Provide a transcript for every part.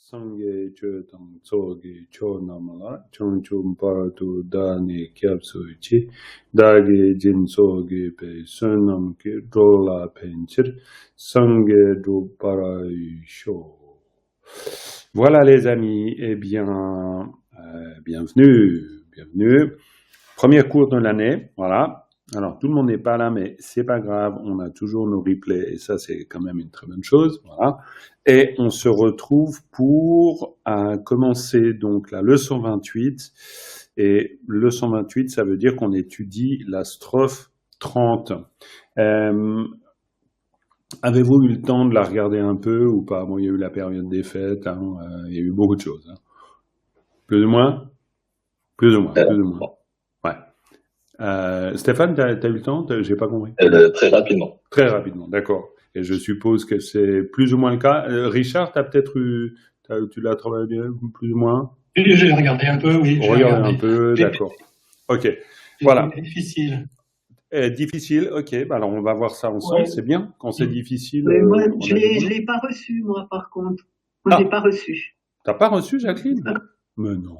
Sangye che tang tsoge cho namala, chon chon paratu dani kyapsu chi, dagi jin soge pe sunam ki drola penchir, sangye do parayusho. Voilà les amis, eh bien, bienvenue. Premier cours de l'année, voilà. Alors, tout le monde n'est pas là, mais c'est pas grave, on a toujours nos replays, et ça, c'est quand même une très bonne chose, voilà. Et on se retrouve pour commencer donc la leçon 28. Et leçon 28, ça veut dire qu'on étudie la strophe 30. Avez-vous eu le temps de la regarder un peu ou pas? Bon, il y a eu la période des fêtes, hein, il y a eu beaucoup de choses. Hein. Plus ou moins? Plus ou moins. Ouais. Stéphane, t'as eu le temps? J'ai pas compris. Très rapidement. Très rapidement, d'accord. Et je suppose que c'est plus ou moins le cas. Richard, tu l'as travaillé bien, plus ou moins? Oui, j'ai regardé un peu, oui. Regardé un peu, d'accord. Ok, voilà. Difficile. Difficile, ok. Bah alors on va voir ça ensemble, ouais. C'est bien. Quand c'est difficile. Oui, moi, je l'ai pas reçu, moi, par contre. Moi, je l'ai pas reçu. T'as pas reçu, Jacqueline? Mais non.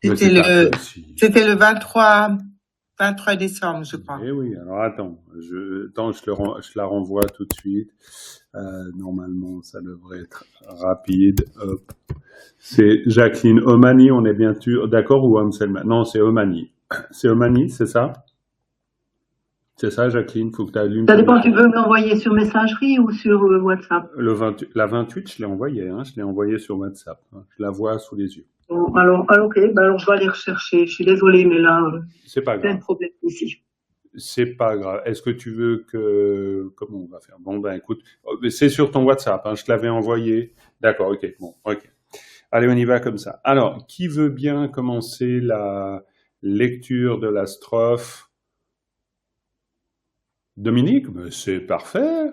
C'était le 23 décembre, je crois. Eh oui, alors attends, je la renvoie tout de suite. Normalement, ça devrait être rapide. Hop. C'est Jacqueline Omani, on est bien sûr d'accord, ou Amselma? Non, c'est Omani. C'est Omani, c'est ça? C'est ça, Jacqueline? Faut que tu allumes. Ça dépend, tu veux me l'envoyer sur messagerie ou sur WhatsApp? La 28, je l'ai envoyée, hein, je l'ai envoyée sur WhatsApp. Hein, je la vois sous les yeux. Bon, alors, ok, alors je vais aller rechercher. Je suis désolée, mais là, c'est pas grave. Un problème ici. C'est pas grave. Est-ce que tu veux que... Comment on va faire? Bon, ben écoute, c'est sur ton WhatsApp, hein, je te l'avais envoyé. D'accord, ok, bon, ok. Allez, on y va comme ça. Alors, qui veut bien commencer la lecture de la strophe? Dominique? Mais c'est parfait.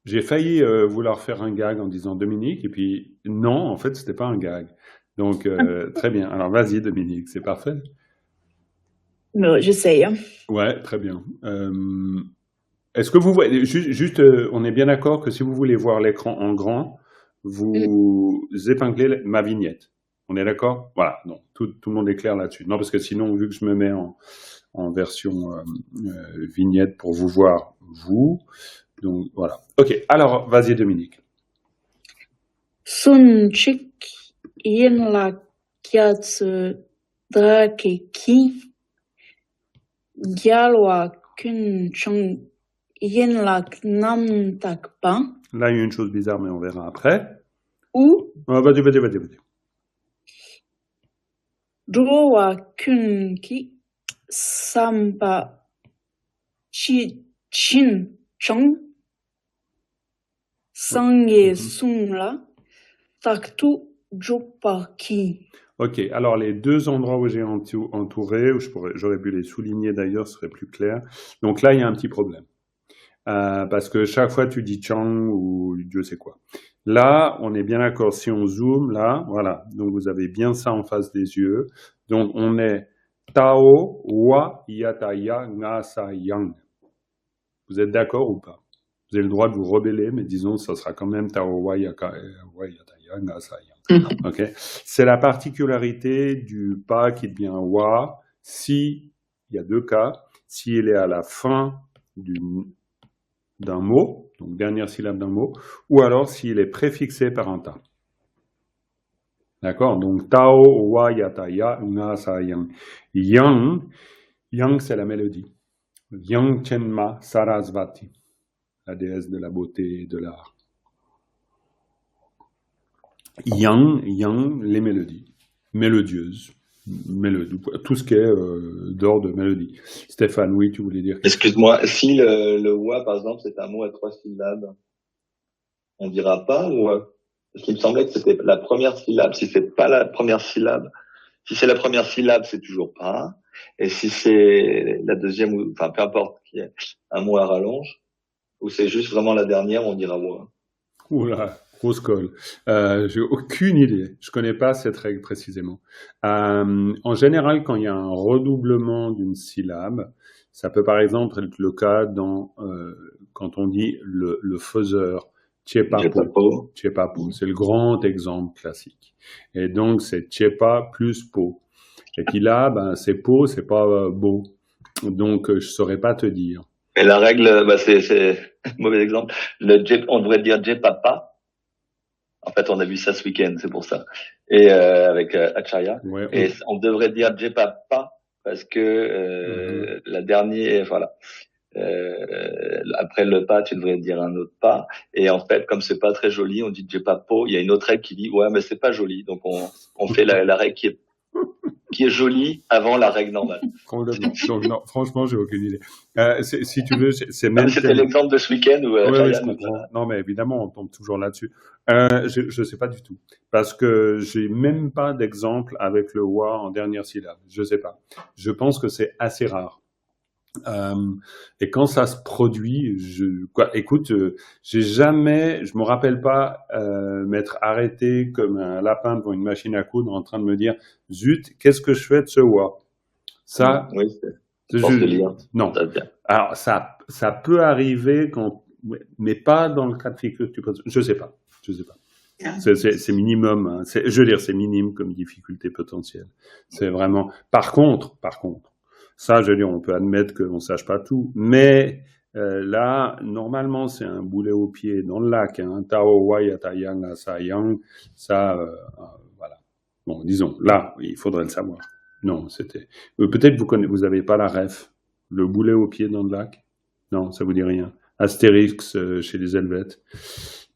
J'ai failli vouloir faire un gag en disant Dominique, et puis non, en fait, c'était pas un gag. Donc, très bien. Alors, vas-y, Dominique, c'est parfait. Non, j'essaye. Hein. Ouais, très bien. Est-ce que vous voyez, juste on est bien d'accord que si vous voulez voir l'écran en grand, vous épinglez ma vignette. On est d'accord? Voilà, non, tout le monde est clair là-dessus. Non, parce que sinon, vu que je me mets en version vignette pour vous voir, vous... Donc, voilà. Ok, alors, vas-y, Dominique. Sunchik yenla kyatsu drakeki gyalwa kunchong yenlak namtakpa. Là, il y a une chose bizarre, mais on verra après. Ou vas-y. Drowa kunki samba chin chong. Sangye sumla taktu jopaki. Ok, alors les deux endroits où j'ai entouré, où j'aurais pu les souligner d'ailleurs, ce serait plus clair. Donc là, il y a un petit problème. Parce que chaque fois, tu dis Chang ou Dieu sait quoi. Là, on est bien d'accord, si on zoome, là, voilà. Donc vous avez bien ça en face des yeux. Donc on est Tao, Wa, Yataya, Nga, Sa, Yang. Vous êtes d'accord ou pas? Vous avez le droit de vous rebeller, mais disons, ça sera quand même Tao, Wa, Yataya, Nga, Sa, Yang. Okay? C'est la particularité du pas qui devient Wa, si, il y a deux cas, s'il est à la fin d'un mot, donc dernière syllabe d'un mot, ou alors s'il est préfixé par un ta. D'accord? Donc Tao, Wa, Yataya, Nga, Sa, Yang. Yang, c'est la mélodie. Yang Chenma Sarasvati, la déesse de la beauté et de l'art. Yang, les mélodies, mélodieuses, tout ce qui est d'ordre de mélodie. Stéphane, oui, tu voulais dire quelque chose? Excuse-moi, si le wa, par exemple, c'est un mot à 3 syllabes, on dira pas wa? Parce qu'il me semblait que c'était la première syllabe. Si c'est pas la première syllabe, si c'est la première syllabe, c'est toujours pas. Et si c'est la deuxième, enfin peu importe, qui est un mot à rallonge, ou c'est juste vraiment la dernière, on dira wa. Oula, grosse colle. J'ai aucune idée. Je connais pas cette règle précisément. En général, quand il y a un redoublement d'une syllabe, ça peut par exemple être le cas quand on dit le faiseur, Chepapo. Chepapo, c'est le grand exemple classique. Et donc, c'est chepa plus po. Et puis là, ben, c'est po, c'est pas beau. Donc, je saurais pas te dire. Et la règle, bah, c'est mauvais exemple. On devrait dire Jepapa. En fait, on a vu ça ce week-end, c'est pour ça. Et avec Acharya. Ouais, Et on devrait dire Jepapa parce que la dernière, voilà. Après le pas, tu devrais dire un autre pas. Et en fait, comme c'est pas très joli, on dit Jepapo. Il y a une autre règle qui dit ouais, mais c'est pas joli. Donc on fait la règle qui est jolie avant la règle normale. Donc, non, franchement, j'ai aucune idée. Si tu veux, c'est même. C'était l'exemple de ce week-end où. Ouais, je comprends. Non, mais évidemment, on tombe toujours là-dessus. Je sais pas du tout, parce que j'ai même pas d'exemple avec le wa en dernière syllabe. Je sais pas. Je pense que c'est assez rare. Et quand ça se produit, écoute, je me rappelle pas m'être arrêté comme un lapin devant une machine à coudre en train de me dire zut, qu'est-ce que je fais de ce wa? Ça, oui, non. Alors ça peut arriver mais pas dans le cas de figure que tu poses. Je sais pas. C'est minimum. Hein. Je veux dire, c'est minime comme difficulté potentielle. C'est vraiment. Par contre. Ça, je veux dire, on peut admettre qu'on ne sache pas tout, mais là, normalement, c'est un boulet au pied dans le lac, hein, Tao Wai Atayang Asayang, ça, voilà. Bon, disons, là, il faudrait le savoir. Non, c'était. Peut-être vous n'avez pas la ref, le boulet au pied dans le lac. Non, ça vous dit rien. Astérix chez les Helvètes.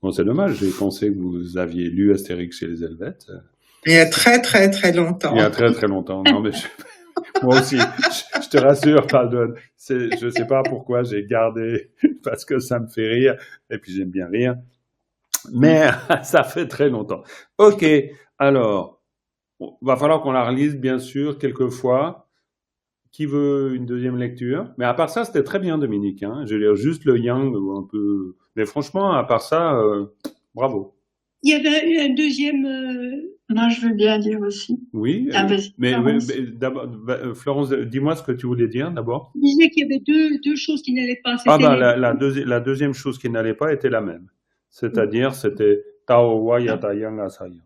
Bon, c'est dommage, j'ai pensé que vous aviez lu Astérix chez les Helvètes. Il y a très, très, très longtemps. Il y a très, très longtemps. Non, mais moi aussi, je te rassure, pardonne. Je sais pas pourquoi j'ai gardé, parce que ça me fait rire, et puis j'aime bien rire. Mais ça fait très longtemps. Ok, alors, va falloir qu'on la relise, bien sûr, quelquefois. Qui veut une deuxième lecture? Mais à part ça, c'était très bien, Dominique. Hein. Je veux dire, juste le yang, un peu... Mais franchement, à part ça, bravo. Il y avait un deuxième... Moi, je veux bien dire aussi. Oui, mais d'abord, Florence, dis-moi ce que tu voulais dire d'abord. Je disais qu'il y avait deux choses qui n'allaient pas. La deuxième chose qui n'allait pas était la même. C'est-à-dire, c'était Tao Wa Yata Yang Asaya.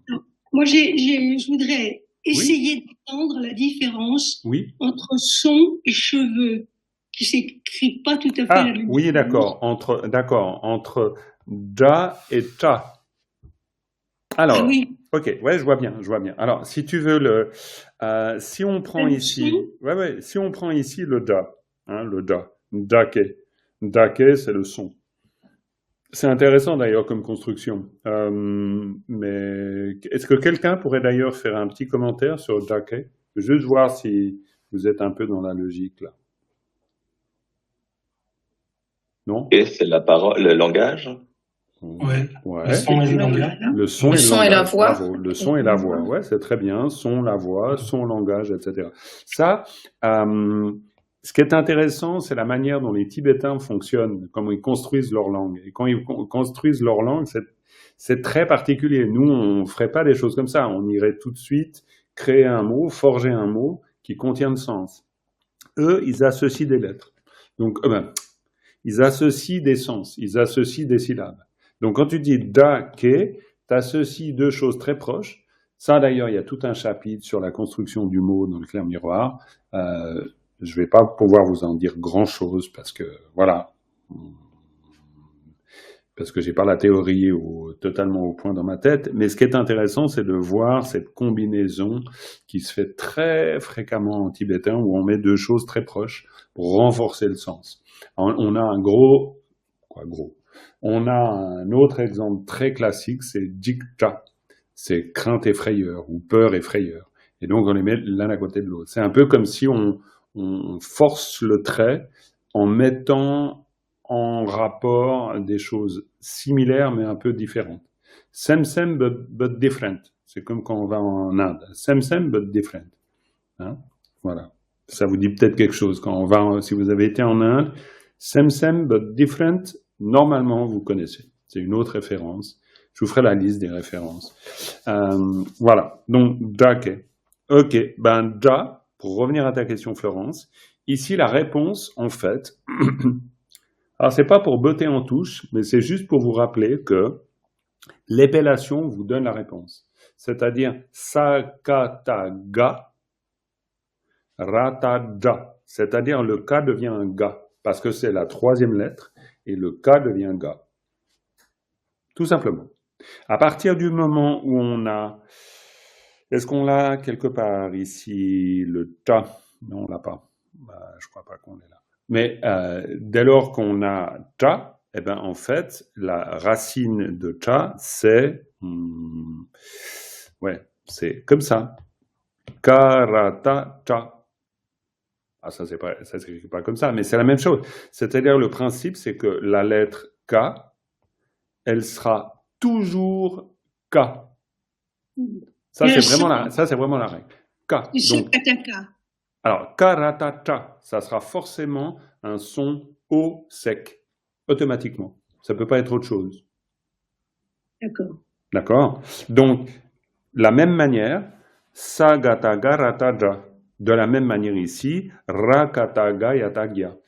Moi, je voudrais essayer d'entendre la différence entre son et cheveux, qui s'écrit pas tout à fait la même chose. Oui, d'accord. Entre ja et cha. Alors, ok, ouais, je vois bien. Alors, si tu veux si on prend ici, si on prend ici le da, hein, le da, dake, c'est le son. C'est intéressant d'ailleurs comme construction. Mais est-ce que quelqu'un pourrait d'ailleurs faire un petit commentaire sur dake, juste voir si vous êtes un peu dans la logique là. Non? Et c'est la parole, le langage. Ouais. Le son et le langage. Le son et la voix. Bravo. Le son et la voix. Ouais, c'est très bien. Son, la voix, son, langage, etc. Ça, ce qui est intéressant, c'est la manière dont les Tibétains fonctionnent, comment ils construisent leur langue. Et quand ils construisent leur langue, c'est très particulier. Nous, on ferait pas des choses comme ça. On irait tout de suite créer un mot, forger un mot qui contient le sens. Eux, ils associent des lettres. Donc, ils associent des sens, ils associent des syllabes. Donc, quand tu dis da, ke, tu associes deux choses très proches. Ça, d'ailleurs, il y a tout un chapitre sur la construction du mot dans le clair miroir. Je vais pas pouvoir vous en dire grand-chose parce que, voilà, parce que j'ai pas la théorie totalement au point dans ma tête. Mais ce qui est intéressant, c'est de voir cette combinaison qui se fait très fréquemment en tibétain où on met deux choses très proches pour renforcer le sens. On a on a un autre exemple très classique, c'est jikta. C'est crainte et frayeur, ou peur et frayeur. Et donc, on les met l'un à côté de l'autre. C'est un peu comme si on force le trait en mettant en rapport des choses similaires, mais un peu différentes. Same, but different. C'est comme quand on va en Inde. Same, but different. Hein? Voilà. Ça vous dit peut-être quelque chose. Si vous avez été en Inde, same, but different, normalement, vous connaissez. C'est une autre référence. Je vous ferai la liste des références. Voilà. Donc, dake. Ok. Da, pour revenir à ta question, Florence, ici, la réponse, en fait, Alors, c'est pas pour botter en touche, mais c'est juste pour vous rappeler que l'épellation vous donne la réponse. C'est-à-dire sakataga, rataja. C'est-à-dire le K devient un ga, parce que c'est la troisième lettre, et le K devient ga. Tout simplement. À partir du moment où on a... Est-ce qu'on l'a quelque part ici, le ta? Non, on l'a pas. Je crois pas qu'on l'ait là. Mais dès lors qu'on a ta, eh ben, en fait, la racine de ta, c'est... ouais, c'est comme ça. Karata ta. Ah, ça s'écrit pas comme ça, mais c'est la même chose. C'est-à-dire, le principe, c'est que la lettre K, elle sera toujours K. Ça, c'est vraiment la règle. K. Donc, alors, karatata, ça sera forcément un son O sec, automatiquement. Ça peut pas être autre chose. D'accord. D'accord? Donc, la même manière, sagataga rataja. De la même manière ici, rakataga yatagya.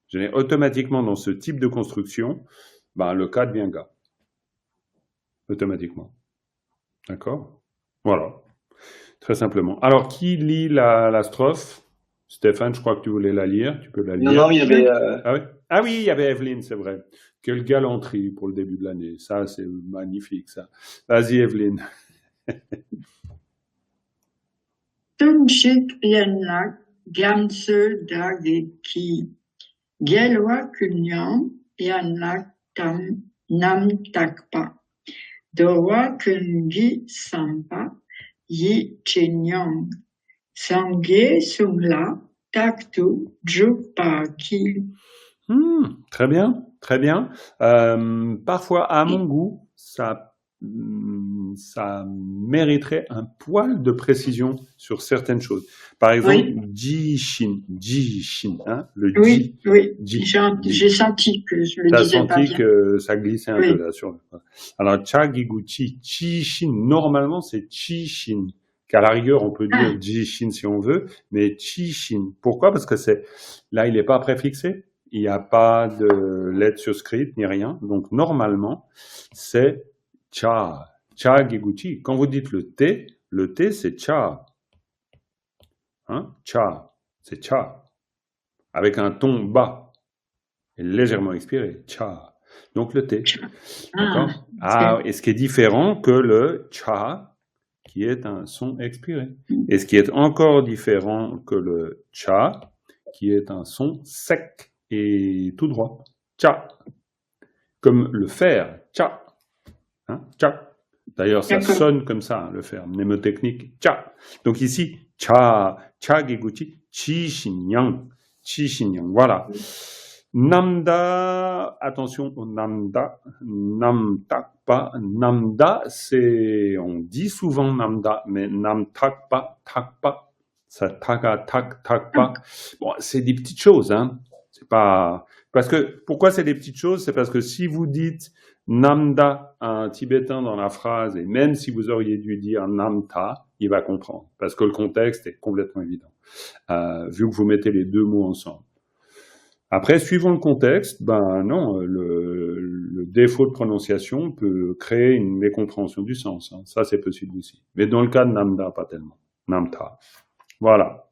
Je n'ai automatiquement dans ce type de construction, le K devient ga. Automatiquement. D'accord? Voilà. Très simplement. Alors, qui lit la strophe? Stéphane, je crois que tu voulais la lire. Tu peux la lire. Non, il y avait... Ah oui, il y avait Evelyne, c'est vrai. Quelle galanterie pour le début de l'année. Ça, c'est magnifique, ça. Vas-y, Evelyne. Tunchik yenlak gamse dageki gelwa kunyan yanlak tam nam takpa dowa kungi sampa yi chenyang sangye sungla taktu jupaki. Très bien, très bien. Parfois, à mon goût, ça mériterait un poil de précision sur certaines choses. Par exemple, jishin, hein, le ji. Oui, j'ai senti que je le disais pas bien. T'as senti que ça glissait un peu là sur. Alors, chagiguchi, chishin, normalement c'est chishin. Qu'à la rigueur, on peut dire jishin si on veut, mais chishin. Pourquoi? Parce que là, il n'est pas préfixé. Il n'y a pas de lettre suscrite ni rien. Donc, normalement, c'est cha. Cha giguchi. Quand vous dites le T, c'est cha. Hein? Cha. C'est cha. Avec un ton bas et légèrement expiré. Cha. Donc, le T. D'accord? Et ce qui est différent que le cha, qui est un son expiré. Et ce qui est encore différent que le cha, qui est un son sec et tout droit. Cha. Comme le fer. Cha. Hein? Cha. D'ailleurs, ça sonne comme ça, le fer. Mnémotechnique. Cha. Donc ici, cha. Cha geguchi. Chi shinyang. Chi shinyang. Voilà. Namda. Attention au namda. Namtakpa. Namda, on dit souvent namda, mais namtakpa, takpa. Ça taga, takpa. Bon, c'est des petites choses, hein. C'est pas, pourquoi c'est des petites choses? C'est parce que si vous dites namda à un Tibétain dans la phrase, et même si vous auriez dû dire namta, il va comprendre. Parce que le contexte est complètement évident. Vu que vous mettez les deux mots ensemble. Après, suivant le contexte, non, le défaut de prononciation peut créer une mécompréhension du sens. Hein. Ça, c'est possible aussi. Mais dans le cas de namda, pas tellement. Namta. Voilà.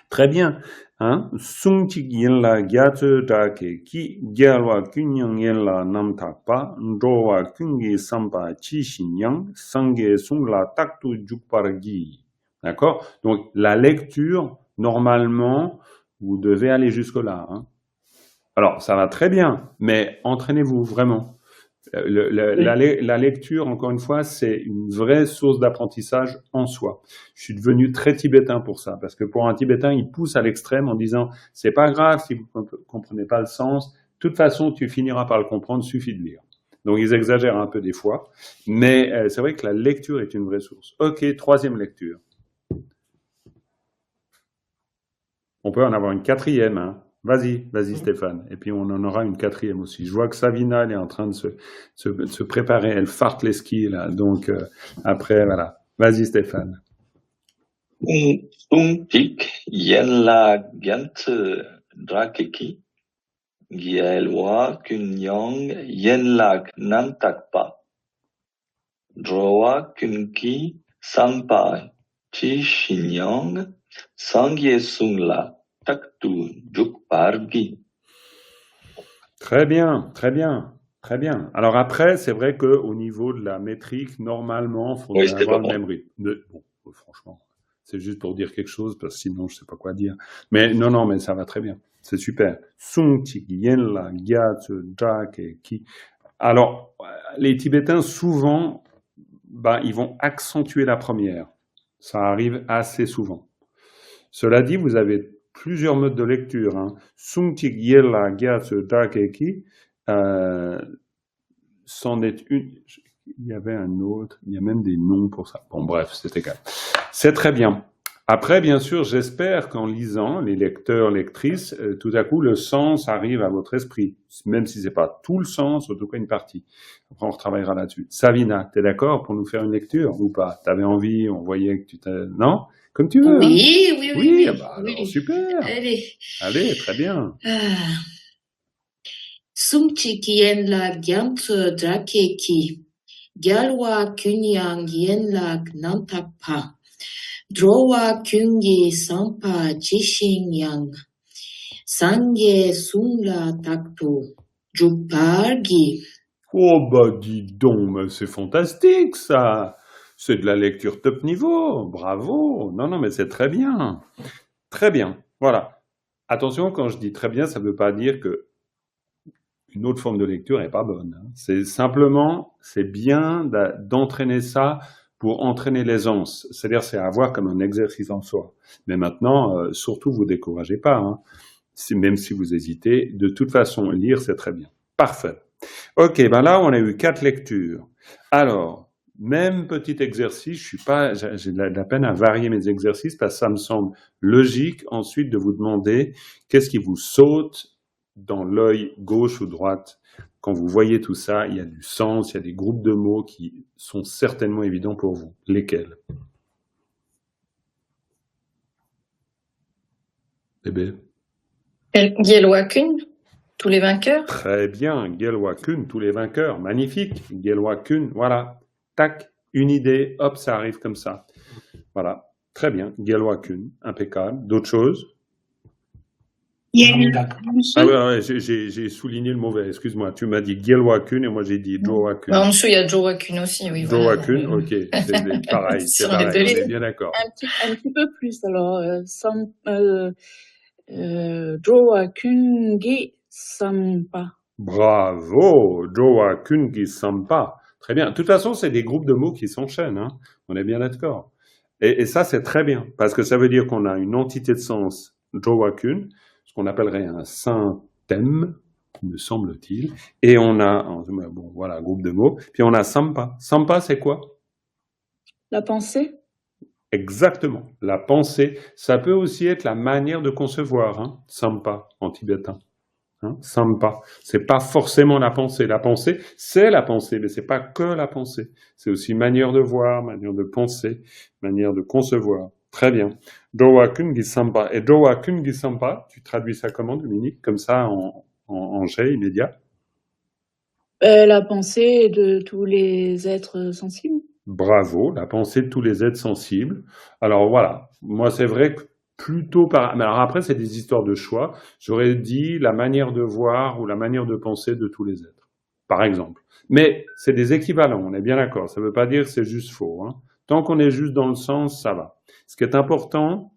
Très bien. Hein? Sungchik yenla gyatsu dake ki gyalwa kunyang yenla namtakpa ndowa kungi sampa chi shinyang sangye sungla taktu jukpargi. D'accord? Donc, la lecture, normalement, vous devez aller jusque-là. Hein? Alors, ça va très bien, mais entraînez-vous vraiment. La lecture, encore une fois, c'est une vraie source d'apprentissage en soi. Je suis devenu très tibétain pour ça, parce que pour un Tibétain, il pousse à l'extrême en disant « c'est pas grave si vous ne comprenez pas le sens, de toute façon, tu finiras par le comprendre, suffit de lire ». Donc, ils exagèrent un peu des fois, mais c'est vrai que la lecture est une vraie source. Ok, troisième lecture. On peut en avoir une quatrième, hein. Vas-y Stéphane. Et puis on en aura une quatrième aussi. Je vois que Savina, elle est en train de se préparer. Elle farte les skis là. Donc après, voilà. Vas-y Stéphane. Tung tik yenla gyant drakeki Gielwa Kunyong Yenlak Nantakpa. Drowa Kunki Sampai Chi Shinyong Sangye Sungla Taktu Jukpargi. Très bien, très bien, très bien. Alors après, c'est vrai qu'au niveau de la métrique, normalement, il faudrait avoir le même rythme. Bon, franchement, c'est juste pour dire quelque chose, parce que sinon, je ne sais pas quoi dire. Mais non, mais ça va très bien. C'est super. Sung, Chi, Yenla, Gyat, Jak et Ki. Alors, les Tibétains, souvent, ils vont accentuer la première. Ça arrive assez souvent. Cela dit, vous avez plusieurs modes de lecture. Hein. Sung, Chi, Yela, Gyat, Jak et Ki. C'en est une. Il y avait un autre. Il y a même des noms pour ça. Bon, bref, c'est égal. C'est très bien. Après, bien sûr, j'espère qu'en lisant, les lecteurs, lectrices, tout à coup, le sens arrive à votre esprit. Même si c'est pas tout le sens, en tout cas une partie. Après, on retravaillera là-dessus. Savina, t'es d'accord pour nous faire une lecture ou pas? T'avais envie, on voyait que tu t'es... Non? Comme tu veux. Oui, hein. oui, oui. Oui, alors, super. Allez, très bien. Sumchi kien la gyant drake ki. Gyalwa kunyang yen la nantakpa. Drowa kungi sampa jishin yang. Sangye sungla takto. Jupargi. Oh dis donc, mais c'est fantastique ça. C'est de la lecture top niveau. Bravo. Non, mais c'est très bien. Très bien. Voilà. Attention, quand je dis très bien, ça ne veut pas dire que une autre forme de lecture n'est pas bonne. C'est simplement, c'est bien d'entraîner ça pour entraîner l'aisance. C'est-à-dire, c'est à voir comme un exercice en soi. Mais maintenant, surtout, vous découragez pas. Hein. Même si vous hésitez, de toute façon, lire, c'est très bien. Parfait. Ok, là, on a eu 4 lectures. Alors, même petit exercice, j'ai de la peine à varier mes exercices parce que ça me semble logique ensuite de vous demander qu'est-ce qui vous saute dans l'œil gauche ou droite. Quand vous voyez tout ça, il y a du sens, il y a des groupes de mots qui sont certainement évidents pour vous. Lesquels? Bébé? Gyelwa-kun, tous les vainqueurs. Très bien, Gyelwa-kun, tous les vainqueurs. Magnifique, Gyelwa-kun, voilà. Tac, une idée, hop, ça arrive comme ça. Voilà, très bien, Gyelwa-kun, impeccable. D'autres choses? Ouais, j'ai souligné le mauvais, excuse-moi. Tu m'as dit Gyelwa-kun et moi j'ai dit Drowa-kun. En dessous, il y a Drowa-kun aussi, oui. Drowa-kun, ok, c'est pareil, on est bien d'accord. Un petit peu plus, alors. Drowa-kun gi sampa. Bravo, Drowa-kun gi sampa. Très bien. De toute façon, c'est des groupes de mots qui s'enchaînent, hein. On est bien d'accord. Et ça, c'est très bien, parce que ça veut dire qu'on a une entité de sens, Drowa-kun, ce qu'on appellerait un synthème, me semble-t-il, et on a, bon, voilà, groupe de mots, puis on a sampa. Sampa, c'est quoi? La pensée? Exactement, la pensée. Ça peut aussi être la manière de concevoir, hein, sampa, en tibétain. Hein, sampa, c'est pas forcément la pensée. La pensée, c'est la pensée, mais c'est pas que la pensée. C'est aussi manière de voir, manière de penser, manière de concevoir. Très bien. Drowa-kun gi sampa. Et Drowa-kun gi sampa, tu traduis ça comment, Dominique? Comme ça, en jet immédiat? La pensée de tous les êtres sensibles. Bravo, la pensée de tous les êtres sensibles. Alors voilà, moi c'est vrai que plutôt par... Mais alors après, c'est des histoires de choix. J'aurais dit la manière de voir ou la manière de penser de tous les êtres, par exemple. Mais c'est des équivalents, on est bien d'accord. Ça ne veut pas dire que c'est juste faux. Hein. Tant qu'on est juste dans le sens, ça va. Ce qui est important,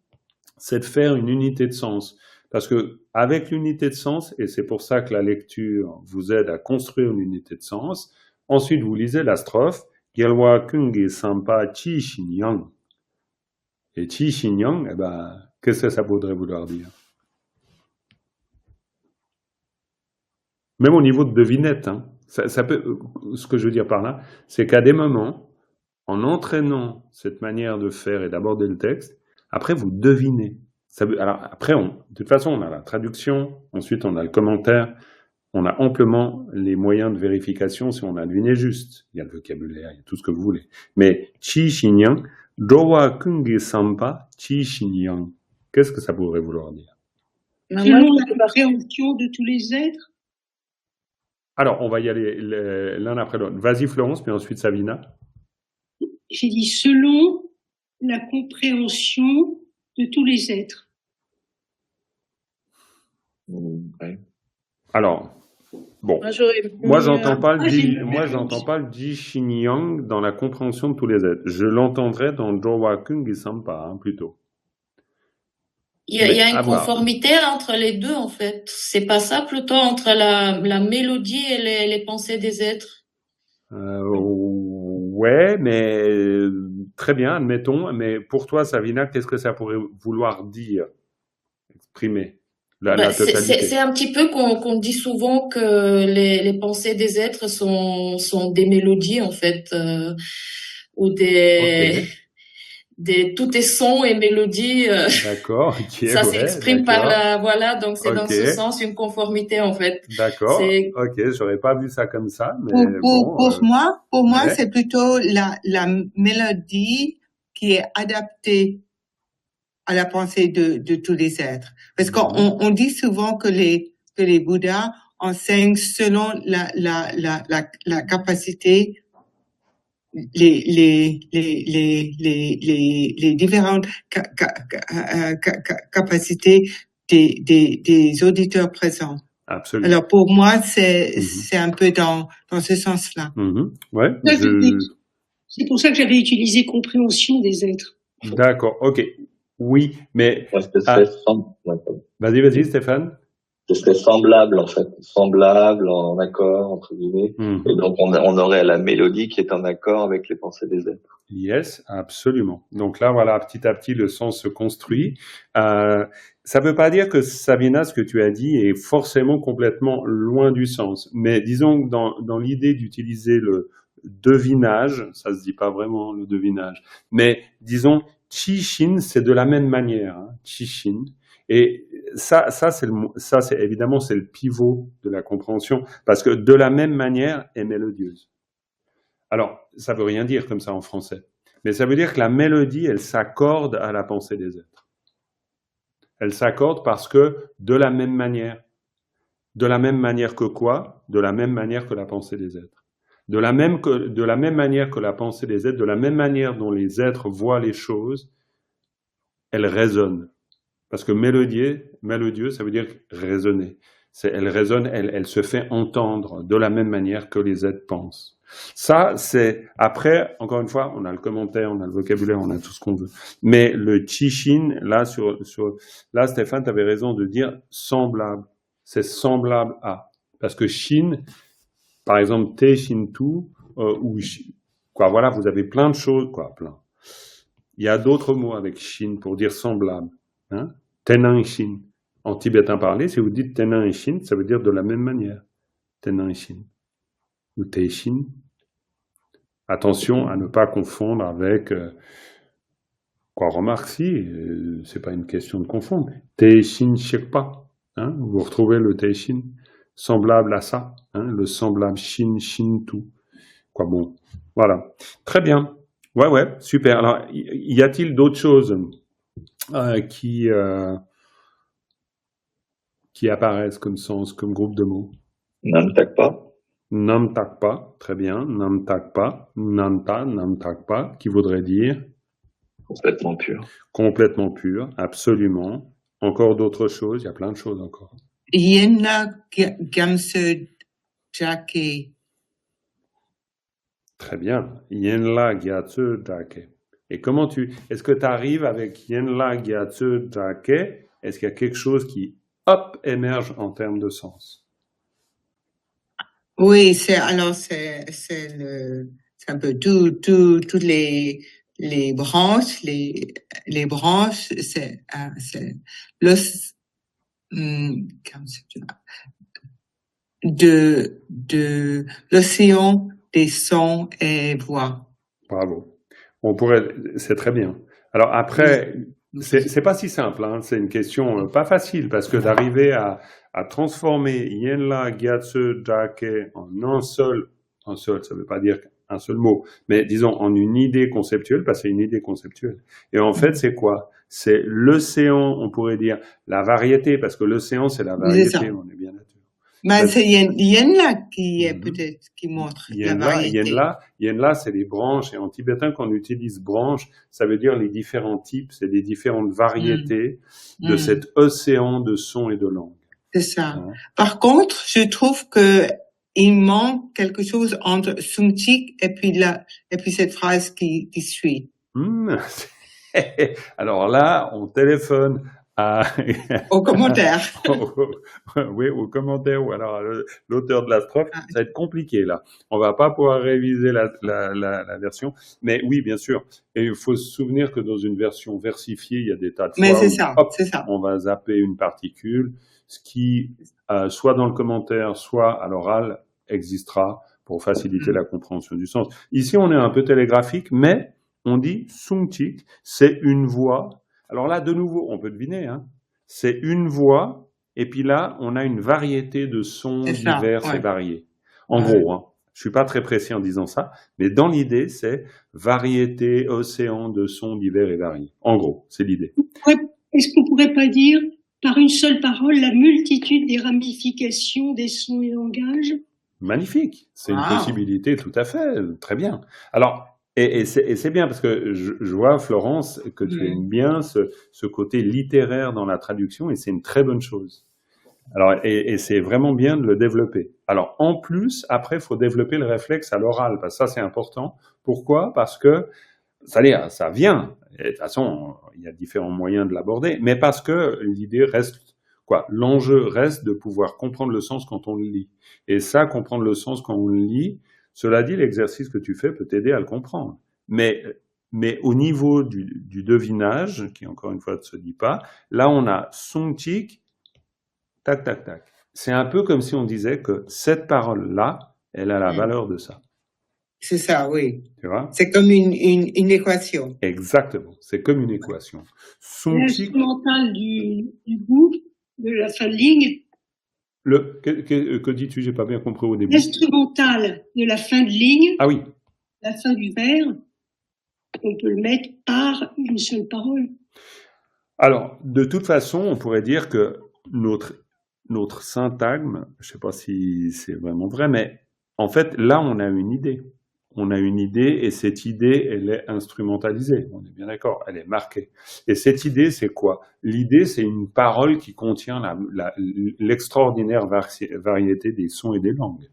c'est de faire une unité de sens. Parce que avec l'unité de sens, et c'est pour ça que la lecture vous aide à construire une unité de sens, ensuite vous lisez la strophe Gyelwa-kun gi sampa chi shinyang. Et chi shinyang, qu'est-ce que ça voudrait vouloir dire? Même au niveau de devinette, hein, ça peut, ce que je veux dire par là, c'est qu'à des moments, en entraînant cette manière de faire et d'aborder le texte, après vous devinez. Alors après, de toute façon, on a la traduction, ensuite on a le commentaire, on a amplement les moyens de vérification si on a deviné juste. Il y a le vocabulaire, il y a tout ce que vous voulez. Mais chi shinyang, Drowa-kun gi sampa chi shinyang. Qu'est-ce que ça pourrait vouloir dire? selon la compréhension de tous les êtres. Alors, on va y aller l'un après l'autre. Vas-y, Florence, puis ensuite Savina. J'ai dit selon la compréhension de tous les êtres. Ouais. Alors, bon, moi j'entends pas le Ji Shin Yang dans la compréhension de tous les êtres. Je l'entendrai dans Jowa Kung Sampa, plutôt. Il y a une conformité entre les deux, en fait. C'est pas ça, plutôt, entre la mélodie et les pensées des êtres? Ouais, mais très bien, admettons. Mais pour toi, Savina, qu'est-ce que ça pourrait vouloir dire, exprimer la totalité? C'est un petit peu qu'on dit souvent que les pensées des êtres sont des mélodies, en fait, ou tout est son et mélodie. D'accord, ok. Ça s'exprime par voilà, donc c'est dans ce sens une conformité, en fait. D'accord, ok, j'aurais pas vu ça comme ça, mais pour moi, c'est plutôt la mélodie qui est adaptée à la pensée de tous les êtres. Parce qu'on dit souvent que les Bouddhas enseignent selon la capacité, les différentes capacités des auditeurs présents. Absolument. Alors pour moi, c'est un peu dans ce sens-là. Ouais. C'est pour ça que j'avais utilisé compréhension des êtres. D'accord, ok. Oui, mais vas-y, Stéphane. Ce serait semblable, en fait, semblable, en accord, entre guillemets. Et donc, on aurait la mélodie qui est en accord avec les pensées des êtres. Yes, absolument. Donc là, voilà, petit à petit, le sens se construit. Ça ne veut pas dire que, Savina, ce que tu as dit est forcément complètement loin du sens. Mais disons que dans l'idée d'utiliser le devinage, ça se dit pas vraiment, le devinage, mais disons, Chi-Shin, c'est de la même manière, Chi-Shin. Et ça c'est évidemment, c'est le pivot de la compréhension, parce que de la même manière est mélodieuse. Alors, ça veut rien dire comme ça en français, mais ça veut dire que la mélodie, elle s'accorde à la pensée des êtres. Elle s'accorde parce que de la même manière que quoi? De la même manière que la pensée des êtres. De la même manière que la pensée des êtres, de la même manière dont les êtres voient les choses, elle résonne. Parce que mélodieux, ça veut dire résonner. Elle résonne, elle se fait entendre de la même manière que les êtres pensent. Ça, c'est... Après, encore une fois, on a le commentaire, on a le vocabulaire, on a tout ce qu'on veut. Mais le Chi-Shin, là, là, Stéphane, tu avais raison de dire semblable. C'est semblable à. Parce que Shin, par exemple, Te Shin Tu, ou quoi, voilà, vous avez plein de choses, quoi, plein. Il y a d'autres mots avec Shin pour dire semblable. Tenan Shin. En tibétain parlé, si vous dites Tenan Shin, ça veut dire de la même manière. Tenan Shin. Ou Te Shin. Attention à ne pas confondre avec... quoi, remarque, si, c'est pas une question de confondre. Te Shin Shekpa. Vous retrouvez le Te Shin. Semblable à ça. Le semblable Shin, Shin Tu. Quoi, bon. Voilà. Très bien. Ouais, super. Alors, y a-t-il d'autres choses qui apparaissent comme sens, comme groupe de mots? Namtakpa. Namtakpa, très bien. Namtakpa, Nanta, Namtakpa, qui voudrait dire? Complètement pur. Complètement pur, absolument. Encore d'autres choses? Il y a plein de choses encore. Yenla Gyatso Drake. Très bien. Yenla Gyatso Drake. Et comment est-ce que tu arrives avec Yenla Gyatso Drake? Est-ce qu'il y a quelque chose qui, hop, émerge en termes de sens? Oui, c'est un peu toutes les branches, les branches, c'est de l'océan des sons et voix. Bravo. C'est très bien. Alors après, c'est pas si simple, c'est une question pas facile, parce que d'arriver à transformer Yenla Gyatso Drake en un seul, ça veut pas dire un seul mot, mais disons en une idée conceptuelle, parce que c'est une idée conceptuelle. Et en fait, c'est quoi? C'est l'océan, on pourrait dire, la variété, parce que l'océan, c'est la variété, on est bien là-dessus. Ben, c'est Yenla qui est peut-être, qui montre la variété. Yenla, c'est les branches, et en tibétain, quand on utilise branche, ça veut dire les différents types, c'est les différentes variétés de cet océan de sons et de langues. C'est ça. Par contre, je trouve que il manque quelque chose entre Sungchik et puis cette phrase qui suit. Alors là, on téléphone au commentaire. Oui, au commentaire ou alors l'auteur de la strophe. Ça va être compliqué là. On va pas pouvoir réviser la version. Mais oui, bien sûr. Et il faut se souvenir que dans une version versifiée, il y a des tas de fois où on va zapper une particule, ce qui, soit dans le commentaire, soit à l'oral, existera pour faciliter la compréhension du sens. Ici, on est un peu télégraphique, mais on dit Sungchik, c'est une voix. Alors là, de nouveau, on peut deviner, hein. C'est une voix, et puis là, on a une variété de sons divers et variés. En gros, hein, je suis pas très précis en disant ça, mais dans l'idée, c'est variété, océan de sons divers et variés. En gros, c'est l'idée. Est-ce qu'on pourrait pas dire, par une seule parole, la multitude des ramifications des sons et langages? Magnifique, c'est une possibilité tout à fait, très bien. Alors, et c'est bien parce que je vois, Florence, que tu aimes bien ce côté littéraire dans la traduction et c'est une très bonne chose. Alors, et c'est vraiment bien de le développer. Alors, en plus, après, il faut développer le réflexe à l'oral parce que ça, c'est important. Pourquoi? Parce que ça vient. Et de toute façon, il y a différents moyens de l'aborder, mais parce que l'idée reste l'enjeu reste de pouvoir comprendre le sens quand on le lit. Et ça, comprendre le sens quand on le lit, cela dit, l'exercice que tu fais peut t'aider à le comprendre. Mais au niveau du devinage, qui encore une fois ne se dit pas, là on a Sungchik, tac, tac, tac. C'est un peu comme si on disait que cette parole-là, elle a la valeur de ça. C'est ça, oui. Tu vois? C'est comme une équation. Exactement, c'est comme une équation. L'instrumental du bout, de la fin de ligne. Que dis-tu? J'ai pas bien compris au début. L'instrumental de la fin de ligne. Ah oui. La fin du vers, on peut le mettre par une seule parole. Alors, de toute façon, on pourrait dire que notre syntagme, je sais pas si c'est vraiment vrai, mais en fait, là, on a une idée. On a une idée et cette idée, elle est instrumentalisée. On est bien d'accord, elle est marquée. Et cette idée, c'est quoi? L'idée, c'est une parole qui contient l'extraordinaire variété des sons et des langues.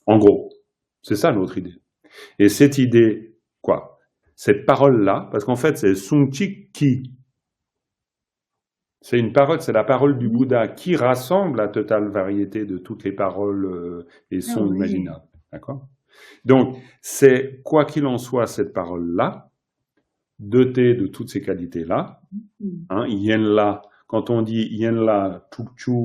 En gros, c'est ça notre idée. Et cette idée, cette parole-là, parce qu'en fait, c'est Sungchik Ki. C'est une parole, c'est la parole du Bouddha qui rassemble la totale variété de toutes les paroles et sons imaginables. D'accord? Donc, c'est, quoi qu'il en soit, cette parole-là, dotée de toutes ces qualités-là, hein, Yenla, quand on dit Yenla, Tukchu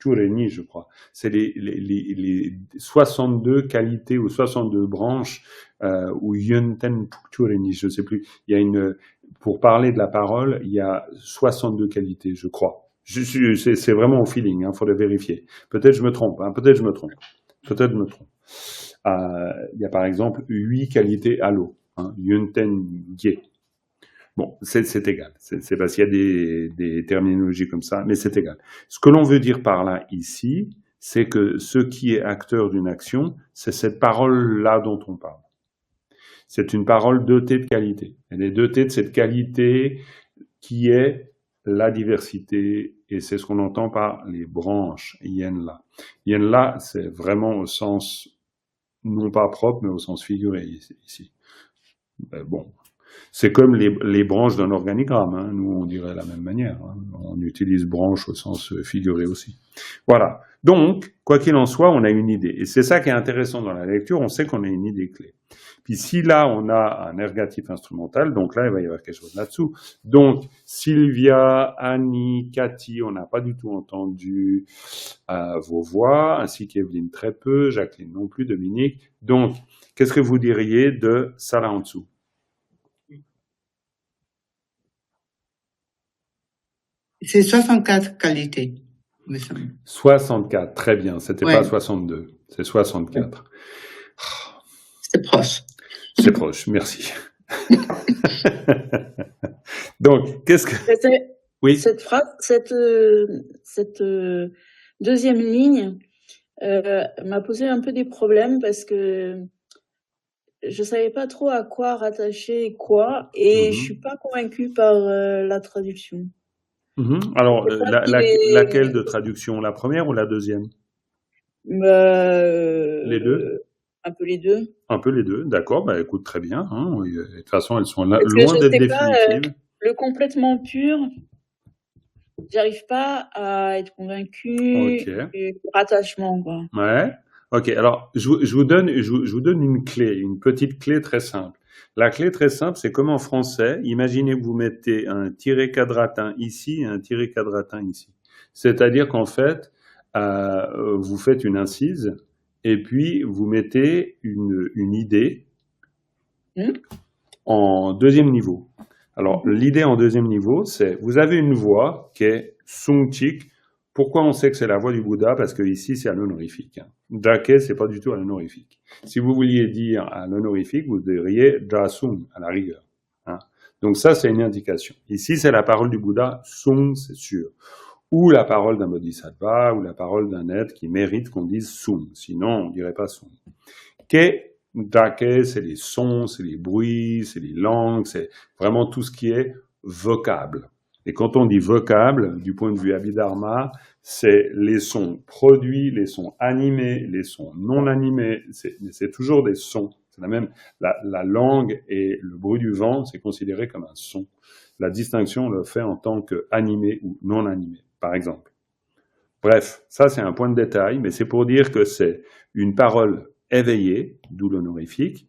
Reni, je crois, c'est les 62 qualités ou 62 branches, ou Yenten Tukchu Reni, je ne sais plus. Il y a pour parler de la parole, il y a 62 qualités, je crois. C'est vraiment au feeling, hein, faudrait vérifier. Peut-être je me trompe, hein, peut-être je me trompe. Il y a par exemple 8 qualités à l'eau, hein, Yunten Gie. Bon, c'est égal, c'est parce qu'il y a des terminologies comme ça, mais c'est égal. Ce que l'on veut dire par là, ici, c'est que ce qui est acteur d'une action, c'est cette parole-là dont on parle. C'est une parole dotée de qualité. Elle est dotée de cette qualité qui est la diversité, et c'est ce qu'on entend par les branches, Yenla. Yenla, c'est vraiment au sens, non pas propre, mais au sens figuré ici. Bon, c'est comme les branches d'un organigramme, hein. Nous on dirait de la même manière, hein. On utilise branche au sens figuré aussi. Voilà, donc, quoi qu'il en soit, on a une idée, et c'est ça qui est intéressant dans la lecture, on sait qu'on a une idée clé. Puis si là, on a un ergatif instrumental, donc là, il va y avoir quelque chose là-dessous. Donc, Sylvia, Annie, Cathy, on n'a pas du tout entendu vos voix, ainsi qu'Evelyne très peu, Jacqueline non plus, Dominique. Donc, qu'est-ce que vous diriez de ça là en dessous? C'est 64 qualités, me semble. 64, très bien. C'était pas 62, c'est 64. proche. C'est proche, merci. Donc, qu'est-ce que... Oui. Cette phrase, cette deuxième ligne m'a posé un peu des problèmes parce que je savais pas trop à quoi rattacher quoi et je suis pas convaincue par la traduction. Alors, laquelle de traduction? La première ou la deuxième? Les deux? Un peu les deux. Un peu les deux, d'accord. Bah, écoute, très bien. Hein. De toute façon, elles sont loin d'être définitives. Le complètement pur, j'arrive pas à être convaincue du rattachement, quoi. Ouais. Ok. Alors, je vous donne une clé, une petite clé très simple. La clé très simple, c'est comme en français. Imaginez que vous mettez un tiret quadratin ici et un tiret quadratin ici. C'est-à-dire qu'en fait, vous faites une incise et puis vous mettez une idée en deuxième niveau. Alors, l'idée en deuxième niveau, c'est vous avez une voix qui est Sungchik. Pourquoi on sait que c'est la voix du Bouddha? Parce que ici, c'est à l'honorifique. Jake, c'est pas du tout à l'honorifique. Si vous vouliez dire à l'honorifique, vous diriez Jasung à la rigueur. Hein. Donc ça, c'est une indication. Ici, c'est la parole du Bouddha, Sung, c'est sûr. Ou la parole d'un bodhisattva, ou la parole d'un être qui mérite qu'on dise Sung. Sinon, on dirait pas Sung. Jake, c'est les sons, c'est les bruits, c'est les langues, c'est vraiment tout ce qui est vocable. Et quand on dit vocable, du point de vue Abhidharma, c'est les sons produits, les sons animés, les sons non animés, c'est toujours des sons. C'est la langue et le bruit du vent, c'est considéré comme un son. La distinction, on le fait en tant qu'animé ou non animé, par exemple. Bref, ça c'est un point de détail, mais c'est pour dire que c'est une parole éveillée, d'où l'honorifique,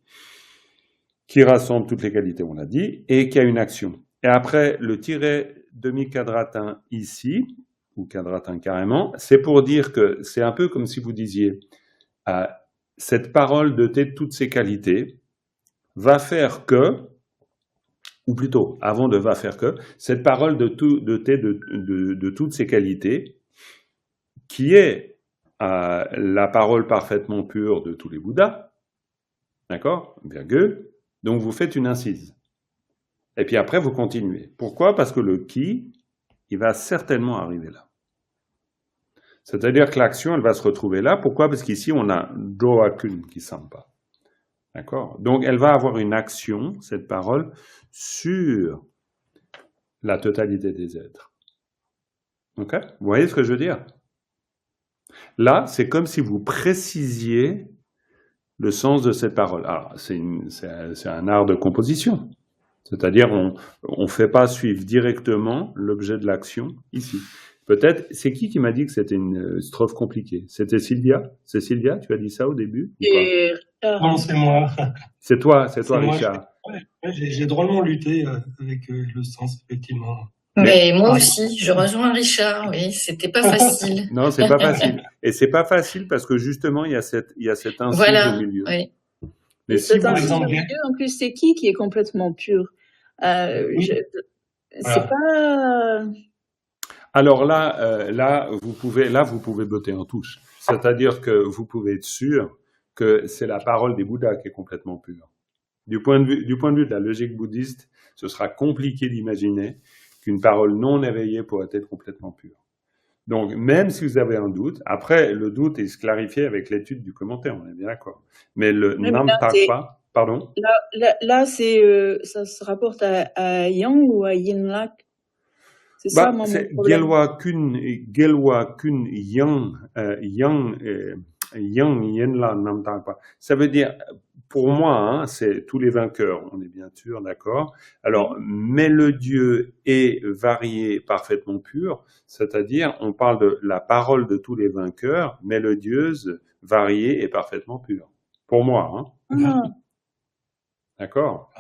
qui rassemble toutes les qualités, on l'a dit, et qui a une action. Et après, le tiret demi-quadratin ici, ou quadratin carrément, c'est pour dire que c'est un peu comme si vous disiez cette parole dotée de toutes ses qualités va faire que, ou plutôt, avant de va faire que, cette parole dotée de toutes ses qualités, qui est la parole parfaitement pure de tous les Bouddhas, d'accord, virgule, donc vous faites une incise. Et puis après, vous continuez. Pourquoi? Parce que le qui, il va certainement arriver là. C'est-à-dire que l'action, elle va se retrouver là. Pourquoi? Parce qu'ici, on a Doakun qui sampa. D'accord? Donc, elle va avoir une action, cette parole, sur la totalité des êtres. Ok? Vous voyez ce que je veux dire? Là, c'est comme si vous précisiez le sens de cette parole. Alors, c'est un art de composition. C'est-à-dire, on ne fait pas suivre directement l'objet de l'action ici. Peut-être, c'est qui m'a dit que c'était une strophe compliquée? C'était Sylvia? C'est Sylvia? Tu as dit ça au début? Non, c'est moi. C'est toi, Richard. J'ai drôlement lutté avec le sens, effectivement. Mais moi aussi, je rejoins Richard, oui, c'était pas facile. Non, c'est pas facile. Et c'est pas facile parce que justement, il y a cette incise au milieu. Oui. Mais si par exemple, en plus, c'est qui est complètement pur? C'est pas. Alors là, vous pouvez botter en touche. C'est-à-dire que vous pouvez être sûr que c'est la parole des Bouddhas qui est complètement pure. Du point de vue de la logique bouddhiste, ce sera compliqué d'imaginer qu'une parole non éveillée pourrait être complètement pure. Donc, même si vous avez un doute, après, le doute est clarifié avec l'étude du commentaire, on est bien d'accord. Mais le Namtakpa, pardon? Là ça se rapporte à Yang ou à Yinlak? C'est ça, mon problème. Gelwa kun Yang Yenla Namtakpa. Ça veut dire, pour moi, c'est tous les vainqueurs, on est bien sûr d'accord. Alors, mélodieux et varié, parfaitement pur, c'est-à-dire, on parle de la parole de tous les vainqueurs, mélodieuse, variée et parfaitement pure. Pour moi, D'accord?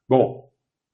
Bon,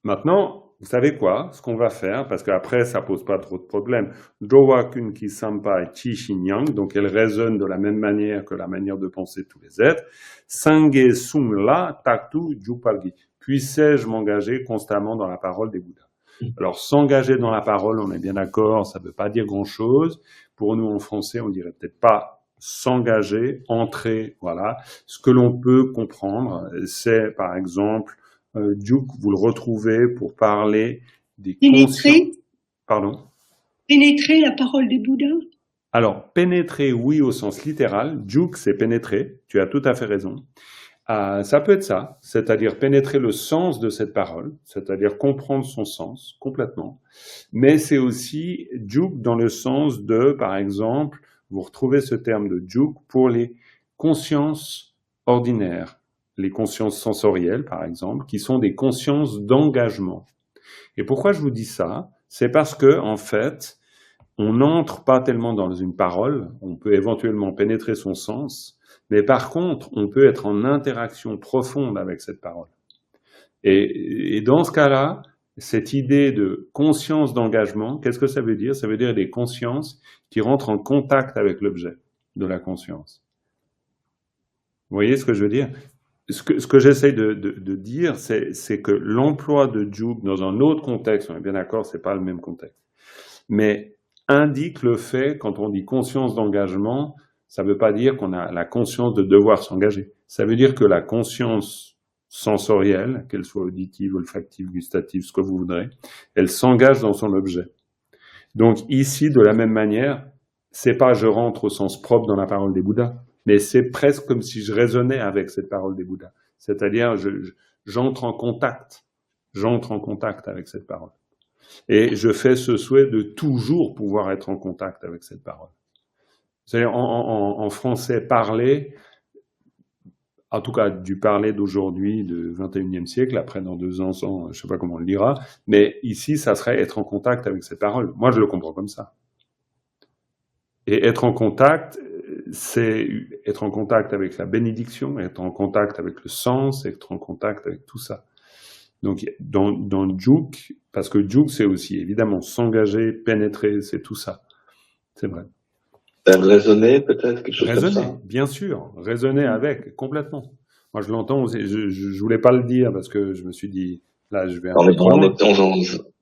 maintenant, vous savez quoi? Ce qu'on va faire, parce qu'après, ça pose pas trop de problèmes. Jowakun ki sampa chi shinyang, donc elle résonne de la même manière que la manière de penser de tous les êtres. Sange sung la taktu jupalgi. Puissais-je m'engager constamment dans la parole des Bouddhas? Alors, s'engager dans la parole, on est bien d'accord, ça veut pas dire grand-chose. Pour nous, en français, on dirait peut-être pas s'engager, entrer, voilà. Ce que l'on peut comprendre, c'est par exemple, Duke, vous le retrouvez pour parler des consciences. Pardon? Pénétrer la parole des Bouddhas? Alors, pénétrer, oui, au sens littéral. Duke, c'est pénétrer. Tu as tout à fait raison. Ça peut être ça, c'est-à-dire pénétrer le sens de cette parole, c'est-à-dire comprendre son sens complètement. Mais c'est aussi Duke dans le sens de, par exemple, vous retrouvez ce terme de Duke pour les consciences ordinaires, les consciences sensorielles, par exemple, qui sont des consciences d'engagement. Et pourquoi je vous dis ça? C'est parce que, en fait, on n'entre pas tellement dans une parole, on peut éventuellement pénétrer son sens, mais par contre, on peut être en interaction profonde avec cette parole. Et dans ce cas-là, cette idée de conscience d'engagement, qu'est-ce que ça veut dire? Ça veut dire des consciences qui rentrent en contact avec l'objet de la conscience. Vous voyez ce que je veux dire? Ce que j'essaie de dire, c'est que l'emploi de Duke dans un autre contexte, on est bien d'accord, c'est pas le même contexte, mais indique le fait, quand on dit conscience d'engagement, ça ne veut pas dire qu'on a la conscience de devoir s'engager. Ça veut dire que la conscience sensorielle, qu'elle soit auditive, olfactive, gustative, ce que vous voudrez, elle s'engage dans son objet. Donc ici, de la même manière, c'est pas je rentre au sens propre dans la parole des Bouddhas, mais c'est presque comme si je raisonnais avec cette parole des Bouddhas. C'est-à-dire, j'entre en contact avec cette parole. Et je fais ce souhait de toujours pouvoir être en contact avec cette parole. C'est-à-dire, en français parler, en tout cas du parler d'aujourd'hui, du 21e siècle, après dans 200 ans, je ne sais pas comment on le dira, mais ici, ça serait être en contact avec cette parole. Moi, je le comprends comme ça. Et être en contact, c'est être en contact avec la bénédiction, être en contact avec le sens, être en contact avec tout ça. Donc, dans Duke, parce que Duke, c'est aussi évidemment s'engager, pénétrer, c'est tout ça. C'est vrai. Raisonner, peut-être, quelque chose raisonner, comme ça. Bien sûr. Raisonner avec, complètement. Moi, je l'entends, je voulais pas le dire parce que je me suis dit, là, je vais un peu trop loin.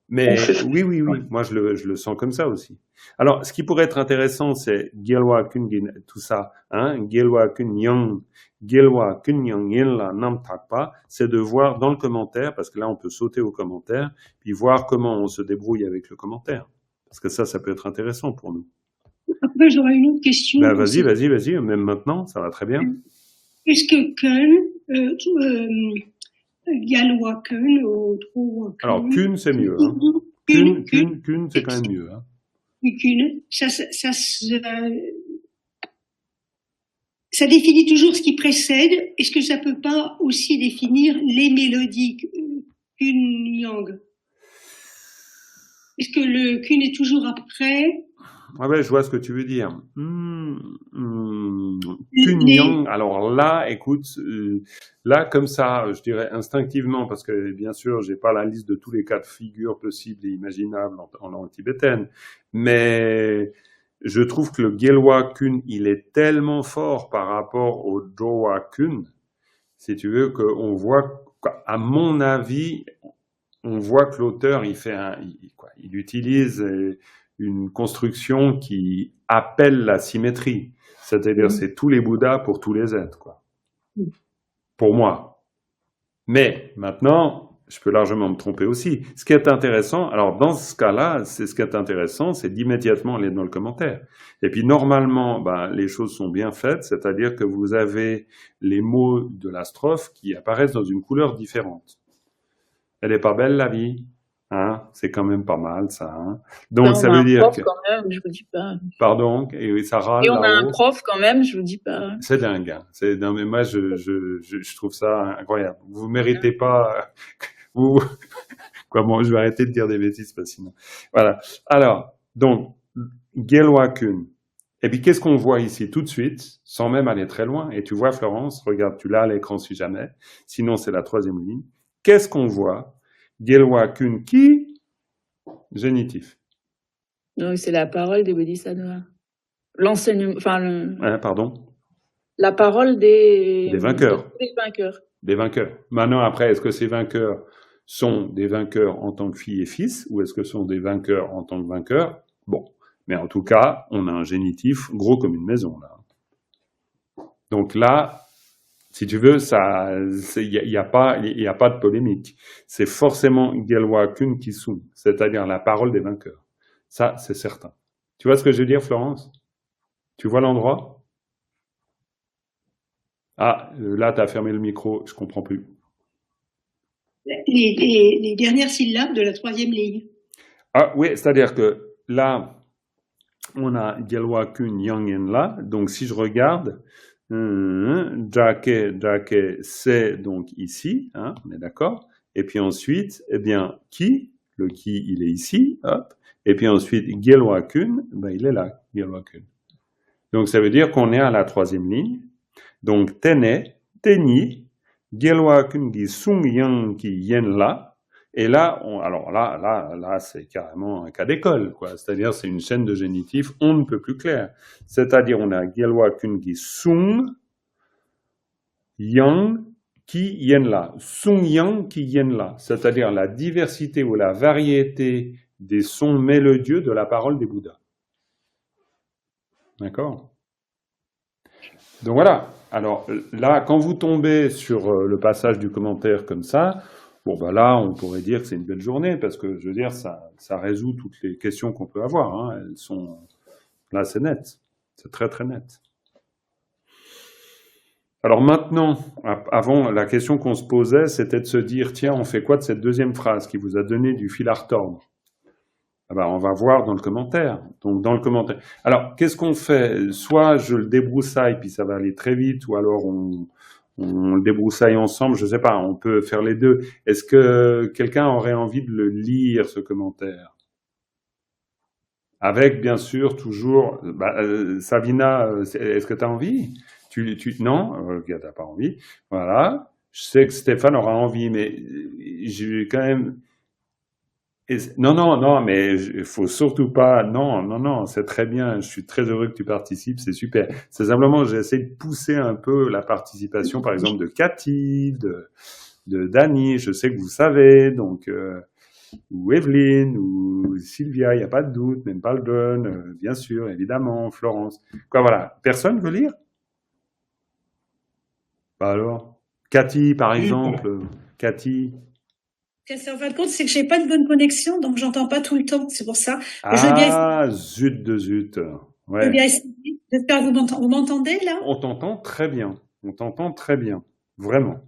Mais oui, moi, je le sens comme ça aussi. Alors, ce qui pourrait être intéressant, c'est Gyalwa Kungin, tout ça, hein, Gyalwa Kunyang, Gyalwa Kunyang Yenla Nam Takpa, c'est de voir dans le commentaire, parce que là, on peut sauter au commentaire, puis voir comment on se débrouille avec le commentaire. Parce que ça peut être intéressant pour nous. Après, j'aurais une autre question. Ben, vas-y, même maintenant, ça va très bien. Est-ce que Gyalwa Kun ou Trowa Kun. Alors, Kun, c'est mieux. Hein. Kun, c'est quand même mieux. Hein. Kun, ça définit toujours ce qui précède. Est-ce que ça peut pas aussi définir les mélodies Kun Yang? Est-ce que le Kun est toujours après? Ouais, je vois ce que tu veux dire. Kunyang, alors là, écoute, là, comme ça, je dirais instinctivement, parce que bien sûr, j'ai pas la liste de tous les cas de figure possibles et imaginables en langue tibétaine, mais je trouve que le Gyalwa Kun, il est tellement fort par rapport au Trowa Kun, si tu veux, qu'on voit, à mon avis, on voit que l'auteur, il utilise une construction qui appelle la symétrie. C'est-à-dire, c'est tous les Bouddhas pour tous les êtres, quoi. Pour moi. Mais, maintenant, je peux largement me tromper aussi. Ce qui est intéressant, alors dans ce cas-là, ce qui est intéressant, c'est d'immédiatement aller dans le commentaire. Et puis, normalement, les choses sont bien faites, c'est-à-dire que vous avez les mots de la strophe qui apparaissent dans une couleur différente. Elle est pas belle, la vie? Hein, c'est quand même pas mal, ça. Hein. Donc, non, ça veut dire que... quand même, je vous dis pas. Pardon, et ça râle. Et on a un prof quand même, je vous dis pas. C'est dingue. Hein. Non, mais moi, je trouve ça incroyable. Vous méritez pas... Bon, je vais arrêter de dire des bêtises, parce que sinon... Voilà. Alors, donc, Gyalwa Kun. Et puis, qu'est-ce qu'on voit ici tout de suite, sans même aller très loin? Et tu vois, Florence, regarde, tu l'as à l'écran si jamais. Sinon, c'est la 3e ligne. Qu'est-ce qu'on voit? Gyalwa Kun qui? Génitif. Donc, c'est la parole des Bodhisattvas. L'enseignement, pardon? La parole des vainqueurs. Des vainqueurs. Des vainqueurs. Maintenant, après, est-ce que ces vainqueurs sont des vainqueurs en tant que filles et fils, ou est-ce que ce sont des vainqueurs en tant que vainqueurs? Bon. Mais en tout cas, on a un génitif gros comme une maison, là. Donc là, si tu veux, il n'y a pas de polémique. C'est forcément Gelwa Kun Kisung, c'est-à-dire la parole des vainqueurs. Ça, c'est certain. Tu vois ce que je veux dire, Florence? Tu vois l'endroit? Ah, là, tu as fermé le micro, je comprends plus. Les dernières syllabes de la troisième ligne. Ah oui, c'est-à-dire que là, on a Gelwa Kun Yang là. Donc, si je regarde, Jake, c'est donc ici, hein, on est d'accord. Et puis ensuite, eh bien, le qui, il est ici, hop. Et puis ensuite, Gelwa Kun, ben, il est là, Gelwa Kun. Donc, ça veut dire qu'on est à la troisième ligne. Donc, Tene, Teni, Gelwa Kun Gi Sung Yang Ki Yen là. Et là, alors là, c'est carrément un cas d'école, quoi. C'est-à-dire, c'est une chaîne de génitif, on ne peut plus clair. C'est-à-dire, on a Gelwa Kun Gi Sung Yang Ki Yen là. Sung Yang Ki Yen là. C'est-à-dire la diversité ou la variété des sons mélodieux de la parole des Bouddhas. D'accord? Donc voilà. Alors là, quand vous tombez sur le passage du commentaire comme ça, bon ben là, on pourrait dire que c'est une belle journée, parce que je veux dire, ça résout toutes les questions qu'on peut avoir. Hein. Elles sont là, c'est net. C'est très très net. Alors maintenant, avant, la question qu'on se posait, c'était de se dire, tiens, on fait quoi de cette deuxième phrase qui vous a donné du fil à retordre? Ah ben, on va voir dans le commentaire. Donc, dans le commentaire. Alors, qu'est-ce qu'on fait? Soit je le débroussaille, puis ça va aller très vite, ou alors on le débroussaille ensemble, je sais pas, on peut faire les deux. Est-ce que quelqu'un aurait envie de le lire, ce commentaire? Avec, bien sûr, toujours... Savina, est-ce que tu as envie? Non? Ok, tu n'as pas envie. Voilà. Je sais que Stéphane aura envie, mais j'ai quand même... Non, mais il faut surtout pas... Non, c'est très bien. Je suis très heureux que tu participes, c'est super. C'est simplement, j'essaie de pousser un peu la participation, par exemple, de Cathy, de Dani, je sais que vous savez, donc... ou Evelyne, ou Sylvia, il n'y a pas de doute, même Baldwin, bien sûr, évidemment, Florence. Quoi, voilà. Personne veut lire? Bah alors, Cathy, par exemple, Cathy. En fin de compte, c'est que j'ai pas de bonne connexion, donc j'entends pas tout le temps, c'est pour ça. Ah, zut de zut. Ouais. Je vais bien essayer. J'espère que vous m'entendez, là? On t'entend très bien. Vraiment.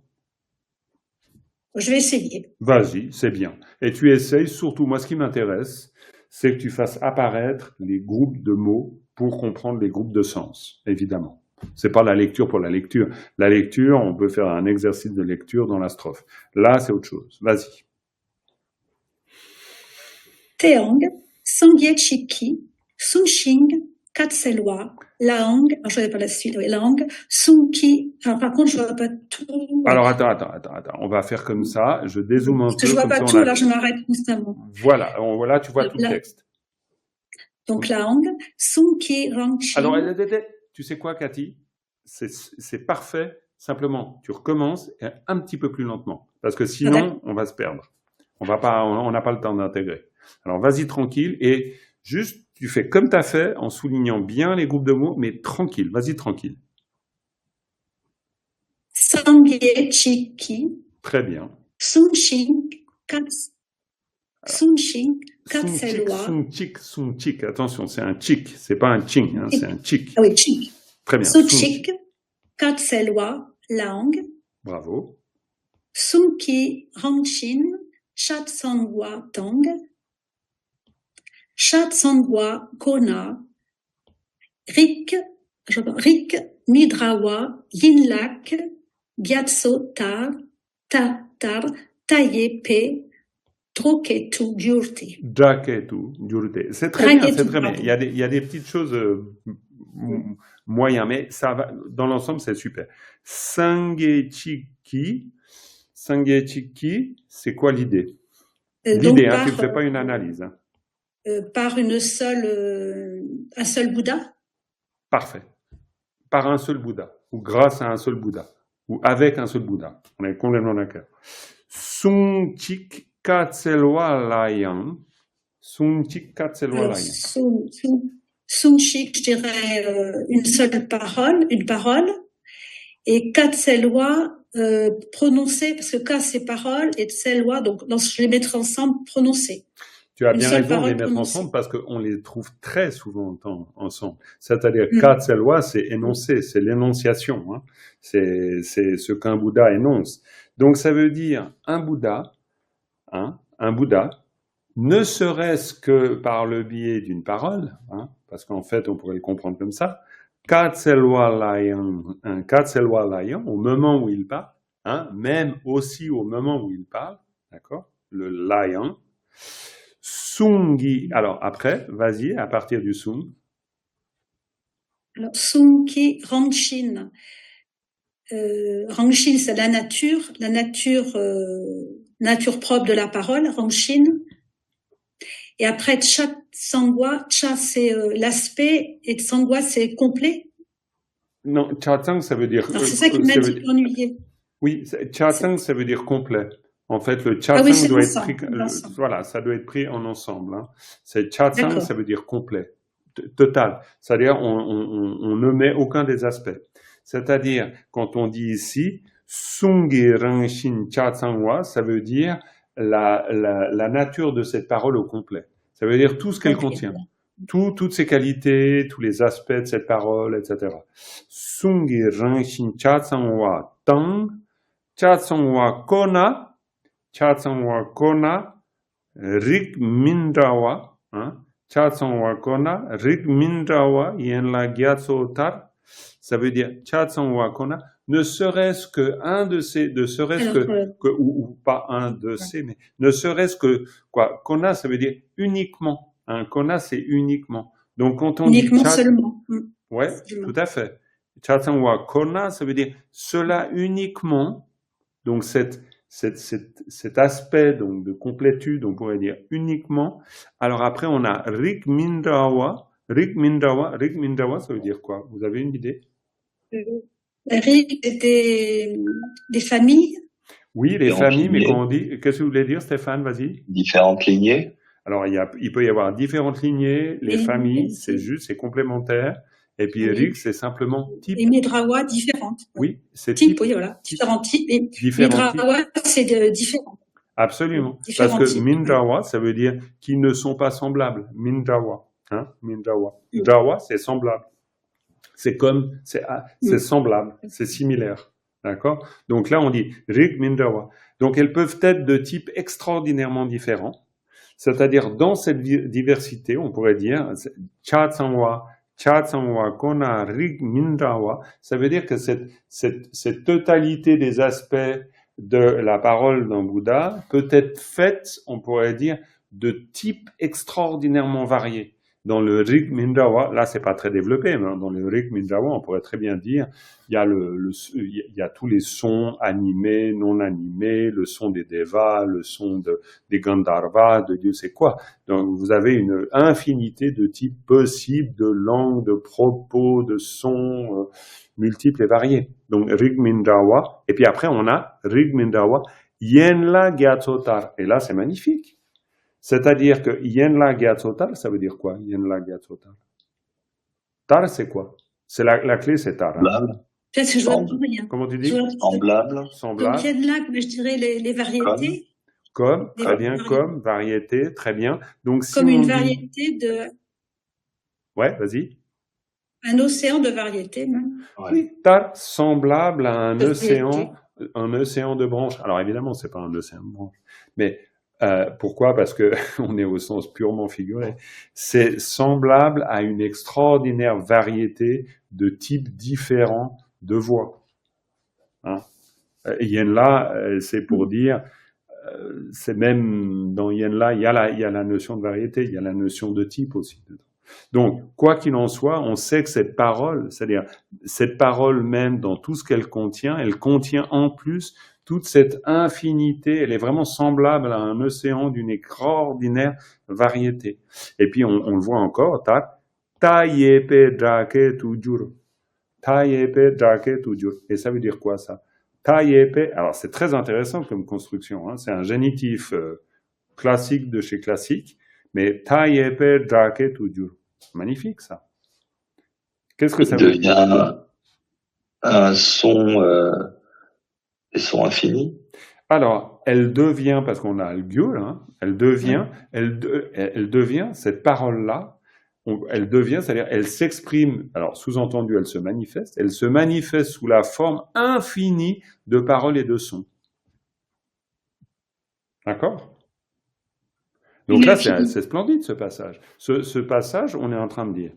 Je vais essayer. Vas-y, c'est bien. Et tu essayes, surtout, moi, ce qui m'intéresse, c'est que tu fasses apparaître les groupes de mots pour comprendre les groupes de sens, évidemment. C'est pas la lecture pour la lecture. La lecture, on peut faire un exercice de lecture dans la strophe. Là, c'est autre chose. Vas-y. Teong, Songye Chiki, Sunshing, Katselwa, Laong, je ne vois pas la suite, oui, Laong, Sunki, alors par contre, je ne vois pas tout. Alors, attends, on va faire comme ça, je dézoome un peu. Parce que je ne vois pas tout, alors je m'arrête constamment. Voilà, tu vois tout le texte. Donc, Laong, Sunki, Rangshin. Alors, tu sais quoi, Cathy? C'est parfait, simplement, tu recommences un petit peu plus lentement, parce que sinon, on va se perdre. On n'a pas le temps d'intégrer. Alors, vas-y tranquille, et juste, tu fais comme tu as fait, en soulignant bien les groupes de mots, mais tranquille, vas-y tranquille. Sangye Chiki. Très bien. Sunshing, Katselwa. Sunchik, attention, c'est un chik, c'est pas un ching, hein, c'est un chik. Ah oui, chik. Très bien. Sunchik, Katselwa, Laong. Bravo. Sunki, Rangshin, Chatsongwa, Tong. Chatsongwa, Kona. Rik, Midrawa, Yinlak, Gyatso, Tar, Tayepe, Droketu, Gyurte. C'est très bien, c'est très bien. Il y a des petites choses moyennes, mais ça va, dans l'ensemble, c'est super. Sangye Chiki, c'est quoi l'idée? L'idée, tu ne fais pas une analyse. Hein. Par un seul Bouddha? Parfait. Par un seul Bouddha, ou grâce à un seul Bouddha, ou avec un seul Bouddha. On est complètement d'accord. Sunchik Katselwa Layan. Sunchik, je dirais une parole. et Katselwa prononcé, parce que Ka c'est parole et Tselwa, donc je les mettrai ensemble prononcés. Tu as bien raison de les mettre ensemble parce qu'on les trouve très souvent ensemble. C'est-à-dire, Katselwa, c'est énoncé, c'est l'énonciation. Hein. C'est ce qu'un Bouddha énonce. Donc, ça veut dire un Bouddha, ne serait-ce que par le biais d'une parole, hein, parce qu'en fait, on pourrait le comprendre comme ça, Katselwa Layan, au moment où il parle, hein, même aussi au moment où il parle, d'accord, le Layan, Sungi, alors après, vas-y, à partir du Sung. Alors, Sungi Rangshin. Rangshin, c'est la nature propre de la parole, Rangshin. Et après, Cha Tsangwa, Cha c'est l'aspect et Tsangwa c'est complet. Non, Cha Tsang ça veut dire. C'est ça qui m'a dit ennuyé. Oui, Cha Tsang ça veut dire complet. En fait, le Cha Tsang doit être pris. Voilà, ça doit être pris en ensemble. Hein. C'est Cha Tsang, ça veut dire complet, total. C'est-à-dire on ne met aucun des aspects. C'est-à-dire quand on dit ici Sungi Rangshin Cha Tsangwa, ça veut dire la nature de cette parole au complet. Ça veut dire tout ce qu'elle contient. Toutes ses qualités, tous les aspects de cette parole, etc. Sungi Rangshin Cha Tsangwa Tang, Cha Tsangwa Kona, Rik Mindrawa, hein, Cha Tsangwa Kona, Rik Mindrawa, Yen la Gyatso Tar. Ça veut dire Cha Tsangwa Kona, ne serait-ce que un de ces, ou pas un de ces, mais ne serait-ce que quoi, Kona, ça veut dire uniquement. Hein, Kona, c'est uniquement. Donc quand on uniquement dit seulement. Ouais, tout à fait. Cha Tsangwa Kona, ça veut dire cela uniquement. Donc cet aspect donc de complétude, on pourrait dire uniquement. Alors après, on a Rik Mindrawa. Rik Mindrawa, ça veut dire quoi? Vous avez une idée? Rik, c'était des familles? Oui, les familles, mais quand on dit, qu'est-ce que vous voulez dire, Stéphane? Vas-y. Différentes lignées. Alors, il peut y avoir différentes lignées. Les familles, c'est juste, c'est complémentaire. Et puis, Rik, c'est simplement type. Et Midrawa, différentes. Oui, c'est type. Oui, voilà. Différents types. Et Midrawa, c'est différent. Absolument. Parce que Mindrawa, ça veut dire qu'ils ne sont pas semblables. Mindrawa. Hein, Mindrawa. Drawa, c'est semblable. C'est comme, c'est semblable, c'est similaire. D'accord? Donc là, on dit Rik Mindrawa. Donc elles peuvent être de type extraordinairement différent. C'est-à-dire, dans cette diversité, on pourrait dire Cha Tsangwa Kona Rik Mindrawa. Ça veut dire que cette totalité des aspects de la parole d'un Bouddha peut être faite, on pourrait dire, de types extraordinairement variés. Dans le Rik Mindrawa, là c'est pas très développé, mais dans le Rik Mindrawa, on pourrait très bien dire, il y a tous les sons animés, non animés, le son des devas, le son des Gandharvas, de Dieu sait quoi. Donc vous avez une infinité de types possibles, de langues, de propos, de sons multiples et variés. Donc Rik Mindrawa, et puis après on a Rik Mindrawa Yenla Gyatso Tar, et là c'est magnifique. C'est-à-dire que Yenla Gyatso Tar, ça veut dire quoi? Yenla Gyatso Tar. Tar, c'est quoi? C'est la clé, c'est Tar. Semblable. Peut-être que je vois rien. Comment tu dis? Semblable. Donc Yenla, je dirais les variétés. Comme, très bien, comme, variété, très bien. Donc, si comme une variété de... Ouais, vas-y. Un océan de variétés, même. Oui, Tar, semblable à un océan de branches. Alors évidemment, c'est pas un océan de branches, mais pourquoi? Parce que on est au sens purement figuré. C'est semblable à une extraordinaire variété de types différents de voix. Hein? Yenla, c'est pour dire, c'est même dans Yenla, il y a la notion de variété, il y a la notion de type aussi dedans. Donc, quoi qu'il en soit, on sait que cette parole, c'est-à-dire cette parole même dans tout ce qu'elle contient, elle contient en plus toute cette infinité, elle est vraiment semblable à un océan d'une extraordinaire variété. Et puis, on le voit encore, ta yepe drake tujur. Ta yepe drake tujur. Et ça veut dire quoi, ça? Ta yepe, alors c'est très intéressant comme construction, hein, c'est un génitif classique de chez classique, mais ta yepe drake tujur. Magnifique, ça. Qu'est-ce que ça veut dire? un son, des sons infinis? Alors, elle devient, parce qu'on a le gyul, hein, elle devient, cette parole-là, elle devient, c'est-à-dire elle s'exprime, alors sous-entendu, elle se manifeste sous la forme infinie de paroles et de sons. D'accord? Donc là, c'est splendide ce passage. Ce passage, on est en train de dire,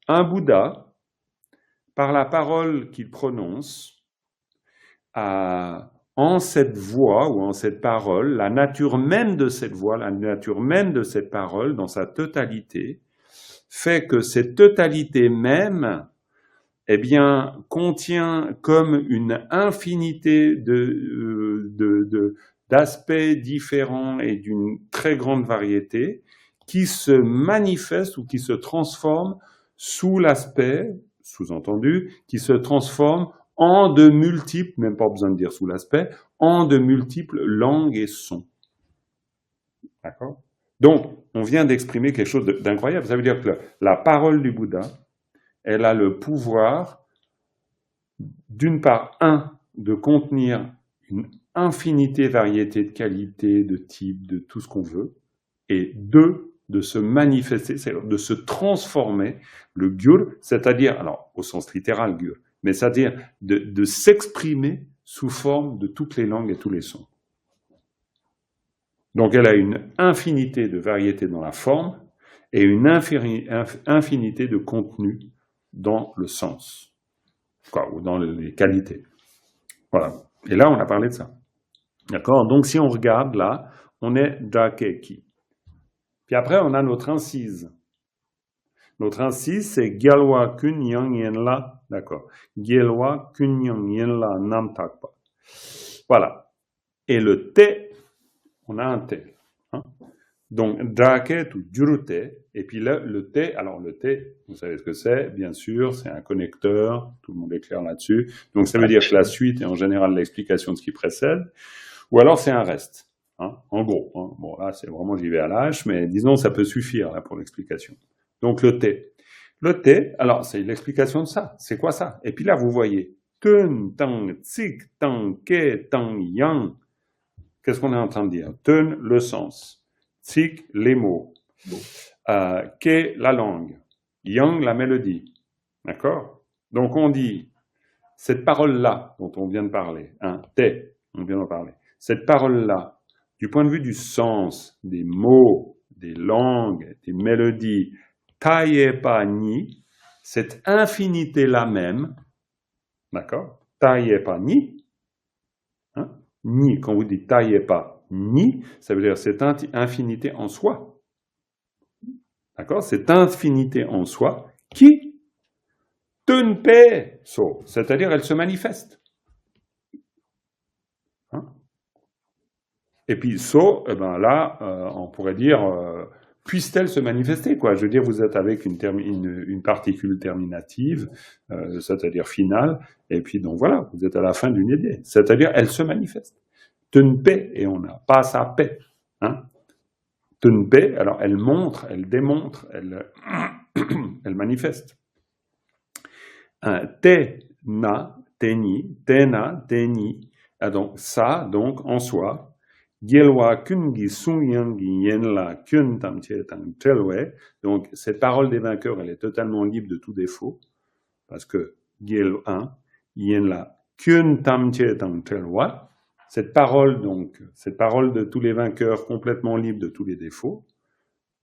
un Bouddha, par la parole qu'il prononce, en cette voix ou en cette parole, la nature même de cette voix, la nature même de cette parole, dans sa totalité, fait que cette totalité même, eh bien, contient comme une infinité d'aspects différents et d'une très grande variété qui se manifestent ou qui se transforment sous l'aspect, sous-entendu, qui se transforment en de multiples, même pas besoin de dire sous l'aspect, en de multiples langues et sons. D'accord? Donc, on vient d'exprimer quelque chose d'incroyable. Ça veut dire que la parole du Bouddha, elle a le pouvoir, d'une part, de contenir une infinité, variété de qualités, de types, de tout ce qu'on veut, et deux, de se manifester, c'est-à-dire de se transformer, le gyur, c'est-à-dire, alors au sens littéral gyur, mais c'est-à-dire de s'exprimer sous forme de toutes les langues et tous les sons. Donc elle a une infinité de variétés dans la forme et une infinité de contenu dans le sens, ou dans les qualités. Voilà. Et là, on a parlé de ça. D'accord? Donc si on regarde là, on est Dakeki. Puis après, on a notre incise. Notre incise, c'est Gyalwa Kun Yang Yen La. D'accord. Gyalwa Kun Yang Yen La Nam Takpa. Voilà. Et le T, on a un T. Hein? Donc, Drake ou Jurute. Et puis là, le T, alors le T, vous savez ce que c'est, bien sûr, c'est un connecteur. Tout le monde est clair là-dessus. Donc, ça veut dire que la suite est en général l'explication de ce qui précède. Ou alors, c'est un reste. Hein, en gros, hein. Bon là c'est vraiment j'y vais à l'âge, mais disons ça peut suffire là pour l'explication. Donc le T. Le T, alors c'est l'explication de ça. C'est quoi ça? Et puis là vous voyez Tun, Tang, Tsik, Tang, Ke, Tang, Yang. Qu'est-ce qu'on est en train de dire? Tun, le sens. Tsik, les mots. Ke, la langue. Yang, la mélodie. D'accord? Donc on dit cette parole-là dont on vient de parler, hein, T, on vient d'en parler. Cette parole-là, du point de vue du sens, des mots, des langues, des mélodies, Tayepa Ni, cette infinité-là même, d'accord? Tayepa Ni, hein? Ni, quand vous dites Tayepa Ni, ça veut dire cette infinité en soi. D'accord? Cette infinité en soi qui Tunpe So, c'est-à-dire elle se manifeste. Et puis, so, eh ben là, on pourrait dire, puisse-t-elle se manifester, quoi. Je veux dire, vous êtes avec une particule terminative, c'est-à-dire finale, et puis donc voilà, vous êtes à la fin d'une idée. C'est-à-dire, elle se manifeste. Tenpe, et on n'a pas sa paix. Hein. Tenpe, alors elle montre, elle démontre, elle manifeste. Te, na, teni, tena, teni, donc ça, donc en soi, Gyelwa kungi sunyangi yenla kun tamche tang telwe. Donc, cette parole des vainqueurs, elle est totalement libre de tout défaut. Parce que Gyel 1, yenla kun tamche tang telwa. Cette parole, donc, cette parole de tous les vainqueurs, complètement libre de tous les défauts.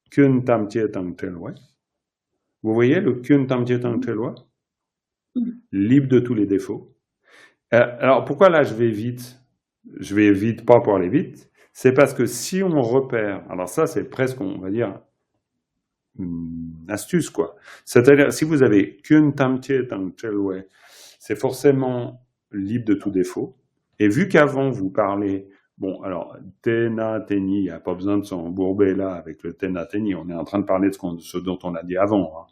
Kun tamche tang telwe. Vous voyez le kun tamche tang telwa? Libre de tous les défauts. Alors, pourquoi là je vais vite? Je vais vite, pas pour aller vite. C'est parce que si on repère, alors ça c'est presque, on va dire, une astuce quoi. C'est-à-dire, si vous avez qu'une tamche tang chelwe, c'est forcément libre de tout défaut. Et vu qu'avant vous parlez, bon alors, tena, teni, il n'y a pas besoin de s'embourber là avec le tena, teni, on est en train de parler de ce dont on a dit avant. Hein.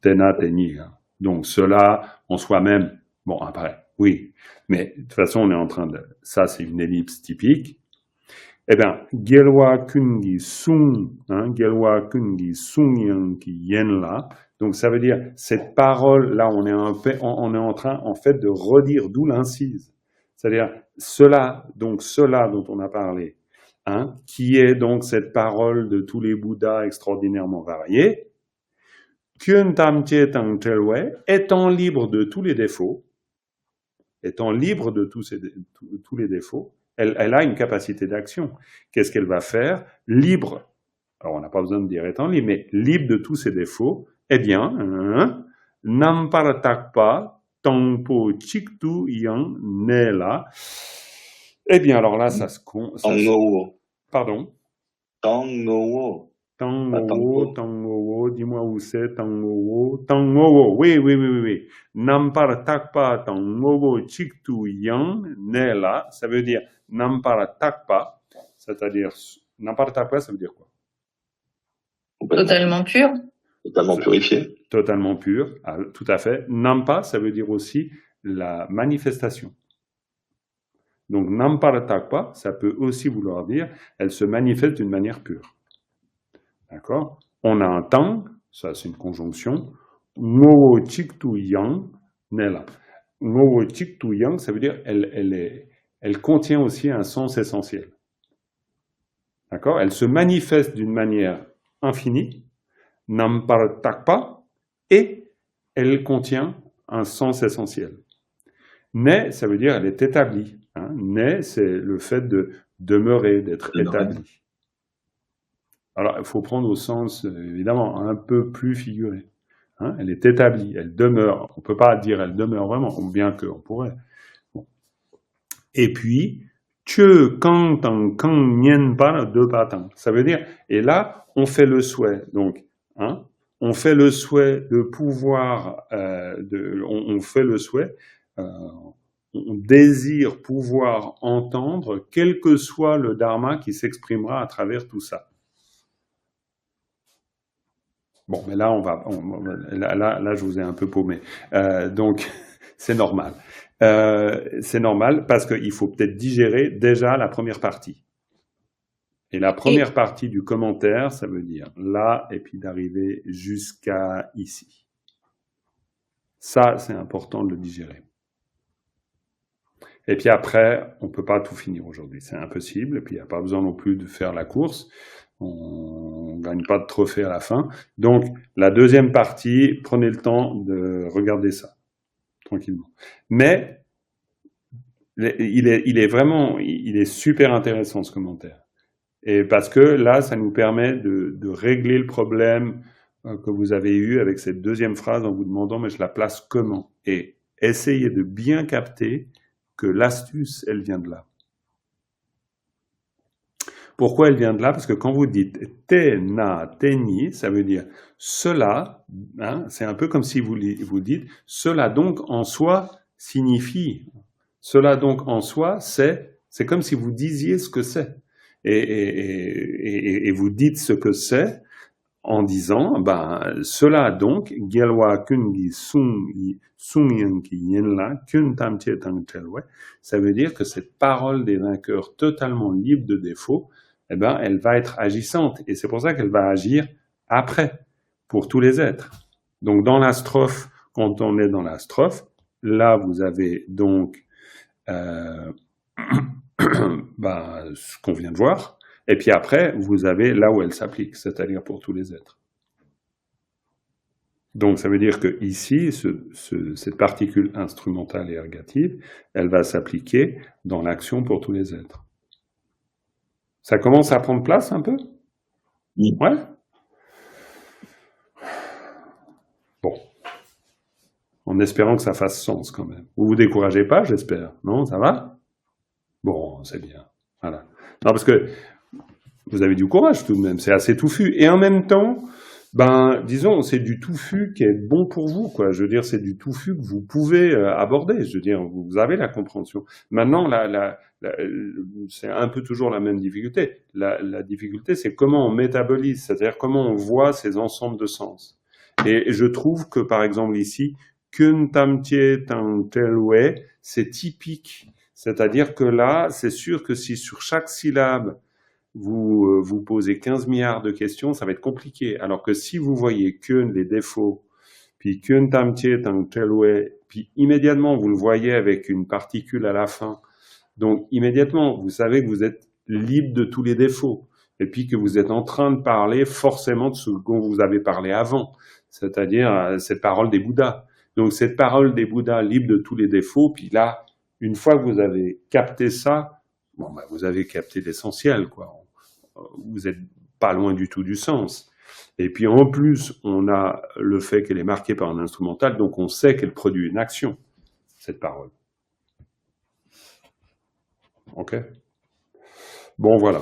Tena, teni. Hein. Donc cela en soi-même, bon après, oui. Mais de toute façon, on est en train de... Ça, c'est une ellipse typique. Eh bien, Gelwa Kungi Sung, Gelwa Kungi Sung Yang Ki Yen La. Donc ça veut dire, cette parole, là, on est en train, en fait, de redire, d'où l'incise. C'est-à-dire, cela dont on a parlé, qui est donc cette parole de tous les Bouddhas extraordinairement variés, Kyun Tam Che Tang Chelwe, étant libre de tous les défauts, étant libre de tous les défauts, elle a une capacité d'action. Qu'est-ce qu'elle va faire? Libre, alors on n'a pas besoin de dire étant libre, mais libre de tous ses défauts, eh bien, Namparatakpa Tangpo Chiktu Yang Nela. Eh bien, alors là, ça se... Pardon? Tangowo. Tangowo, dis-moi où c'est, Tangowo, oui. Namparatakpa Tangowo Chiktu Yang Nela, ça veut dire Namparatakpa, c'est-à-dire, Namparatakpa, ça veut dire quoi? Totalement pur. Totalement purifié. Totalement pur, tout à fait. Nampa, ça veut dire aussi la manifestation. Donc, Namparatakpa, ça peut aussi vouloir dire, elle se manifeste d'une manière pure. D'accord? On a un tang, ça c'est une conjonction, Ngowo Chiktu Yang Nela. Ngowo Chiktu Yang, ça veut dire, elle contient aussi un sens essentiel. D'accord? Elle se manifeste d'une manière infinie, Namparatakpa, et elle contient un sens essentiel. Ne, ça veut dire elle est établie. Ne, c'est le fait de demeurer, d'être établi. Alors, il faut prendre au sens, évidemment, un peu plus figuré. Elle est établie, elle demeure. On ne peut pas dire elle demeure vraiment, bien qu'on pourrait. Bon. Et puis, Che Kang Tang Kang Nien Par De Patang. Ça veut dire, et là, on fait le souhait. Donc, on fait le souhait de pouvoir, on fait le souhait, on désire pouvoir entendre quel que soit le dharma qui s'exprimera à travers tout ça. Bon, mais là, là, je vous ai un peu paumé. Donc, c'est normal. C'est normal parce qu'il faut peut-être digérer déjà la première partie. Et la première partie du commentaire, ça veut dire là, et puis d'arriver jusqu'à ici. Ça, c'est important de le digérer. Et puis après, on ne peut pas tout finir aujourd'hui. C'est impossible. Et puis, il n'y a pas besoin non plus de faire la course. On ne gagne pas de trophée à la fin. Donc, la deuxième partie, prenez le temps de regarder ça, tranquillement. Mais, il est super intéressant, ce commentaire. Et parce que là, ça nous permet de régler le problème que vous avez eu avec cette deuxième phrase en vous demandant, mais je la place comment? Et essayez de bien capter que l'astuce, elle vient de là. Pourquoi elle vient de là? Parce que quand vous dites « te na teni », ça veut dire « cela », c'est un peu comme si vous dites « cela donc en soi signifie ». Cela donc en soi, c'est comme si vous disiez ce que c'est. Et vous dites ce que c'est en disant, cela donc, Gelwa Kungi Sung Yang Ki Yen La, Kun Tam Che Tang Chelwe, ça veut dire que cette parole des vainqueurs totalement libre de défauts, elle va être agissante. Et c'est pour ça qu'elle va agir après, pour tous les êtres. Donc dans la strophe, quand on est dans la strophe, là vous avez donc ce qu'on vient de voir, et puis après, vous avez là où elle s'applique, c'est-à-dire pour tous les êtres. Donc ça veut dire que ici, cette particule instrumentale et ergative, elle va s'appliquer dans l'action pour tous les êtres. Ça commence à prendre place un peu? Ouais? Bon. En espérant que ça fasse sens quand même. Vous vous découragez pas, j'espère. Non, ça va? Bon, c'est bien. Voilà. Non, parce que vous avez du courage tout de même, c'est assez touffu. Et en même temps, disons, c'est du touffu qui est bon pour vous, quoi. Je veux dire, c'est du touffu que vous pouvez aborder. Je veux dire, vous avez la compréhension. Maintenant, c'est un peu toujours la même difficulté. La difficulté, c'est comment on métabolise, c'est-à-dire comment on voit ces ensembles de sens. Et je trouve que, par exemple, ici, Kun Tam Che Tang Chelwe, c'est typique. C'est-à-dire que là, c'est sûr que si sur chaque syllabe, vous posez 15 milliards de questions, ça va être compliqué. Alors que si vous voyez que les défauts, puis qu'un tamtier, puis immédiatement vous le voyez avec une particule à la fin, donc immédiatement vous savez que vous êtes libre de tous les défauts, et puis que vous êtes en train de parler forcément de ce dont vous avez parlé avant, c'est-à-dire cette parole des Bouddhas. Donc cette parole des Bouddhas libre de tous les défauts, puis là, une fois que vous avez capté ça, bon, ben, vous avez capté l'essentiel, quoi. Vous n'êtes pas loin du tout du sens. Et puis en plus, on a le fait qu'elle est marquée par un instrumental, donc on sait qu'elle produit une action, cette parole. Ok? Bon, voilà.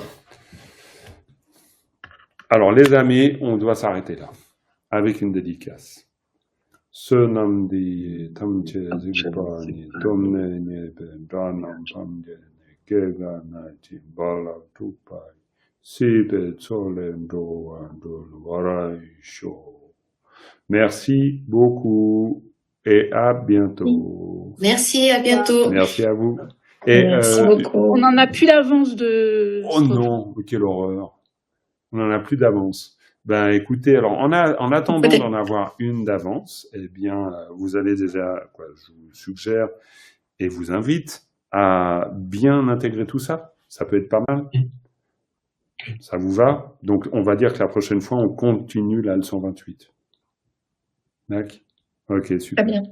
Alors, les amis, on doit s'arrêter là, avec une dédicace. Sonamdi tamche zikpani tomne nyebe dranam pamje kega nachi bala tupai sibe tsolendo andol warai sho. Merci beaucoup et à bientôt. Merci, à bientôt. Merci à vous. Et, merci beaucoup. On n'en a plus d'avance de... Oh non, quelle horreur. On n'en a plus d'avance. Ben écoutez, alors en attendant d'en avoir une d'avance, eh bien vous avez déjà, quoi, je vous suggère et vous invite à bien intégrer tout ça. Ça peut être pas mal. Ça vous va? Donc on va dire que la prochaine fois on continue la leçon 28. D'accord? Ok, super. Très bien.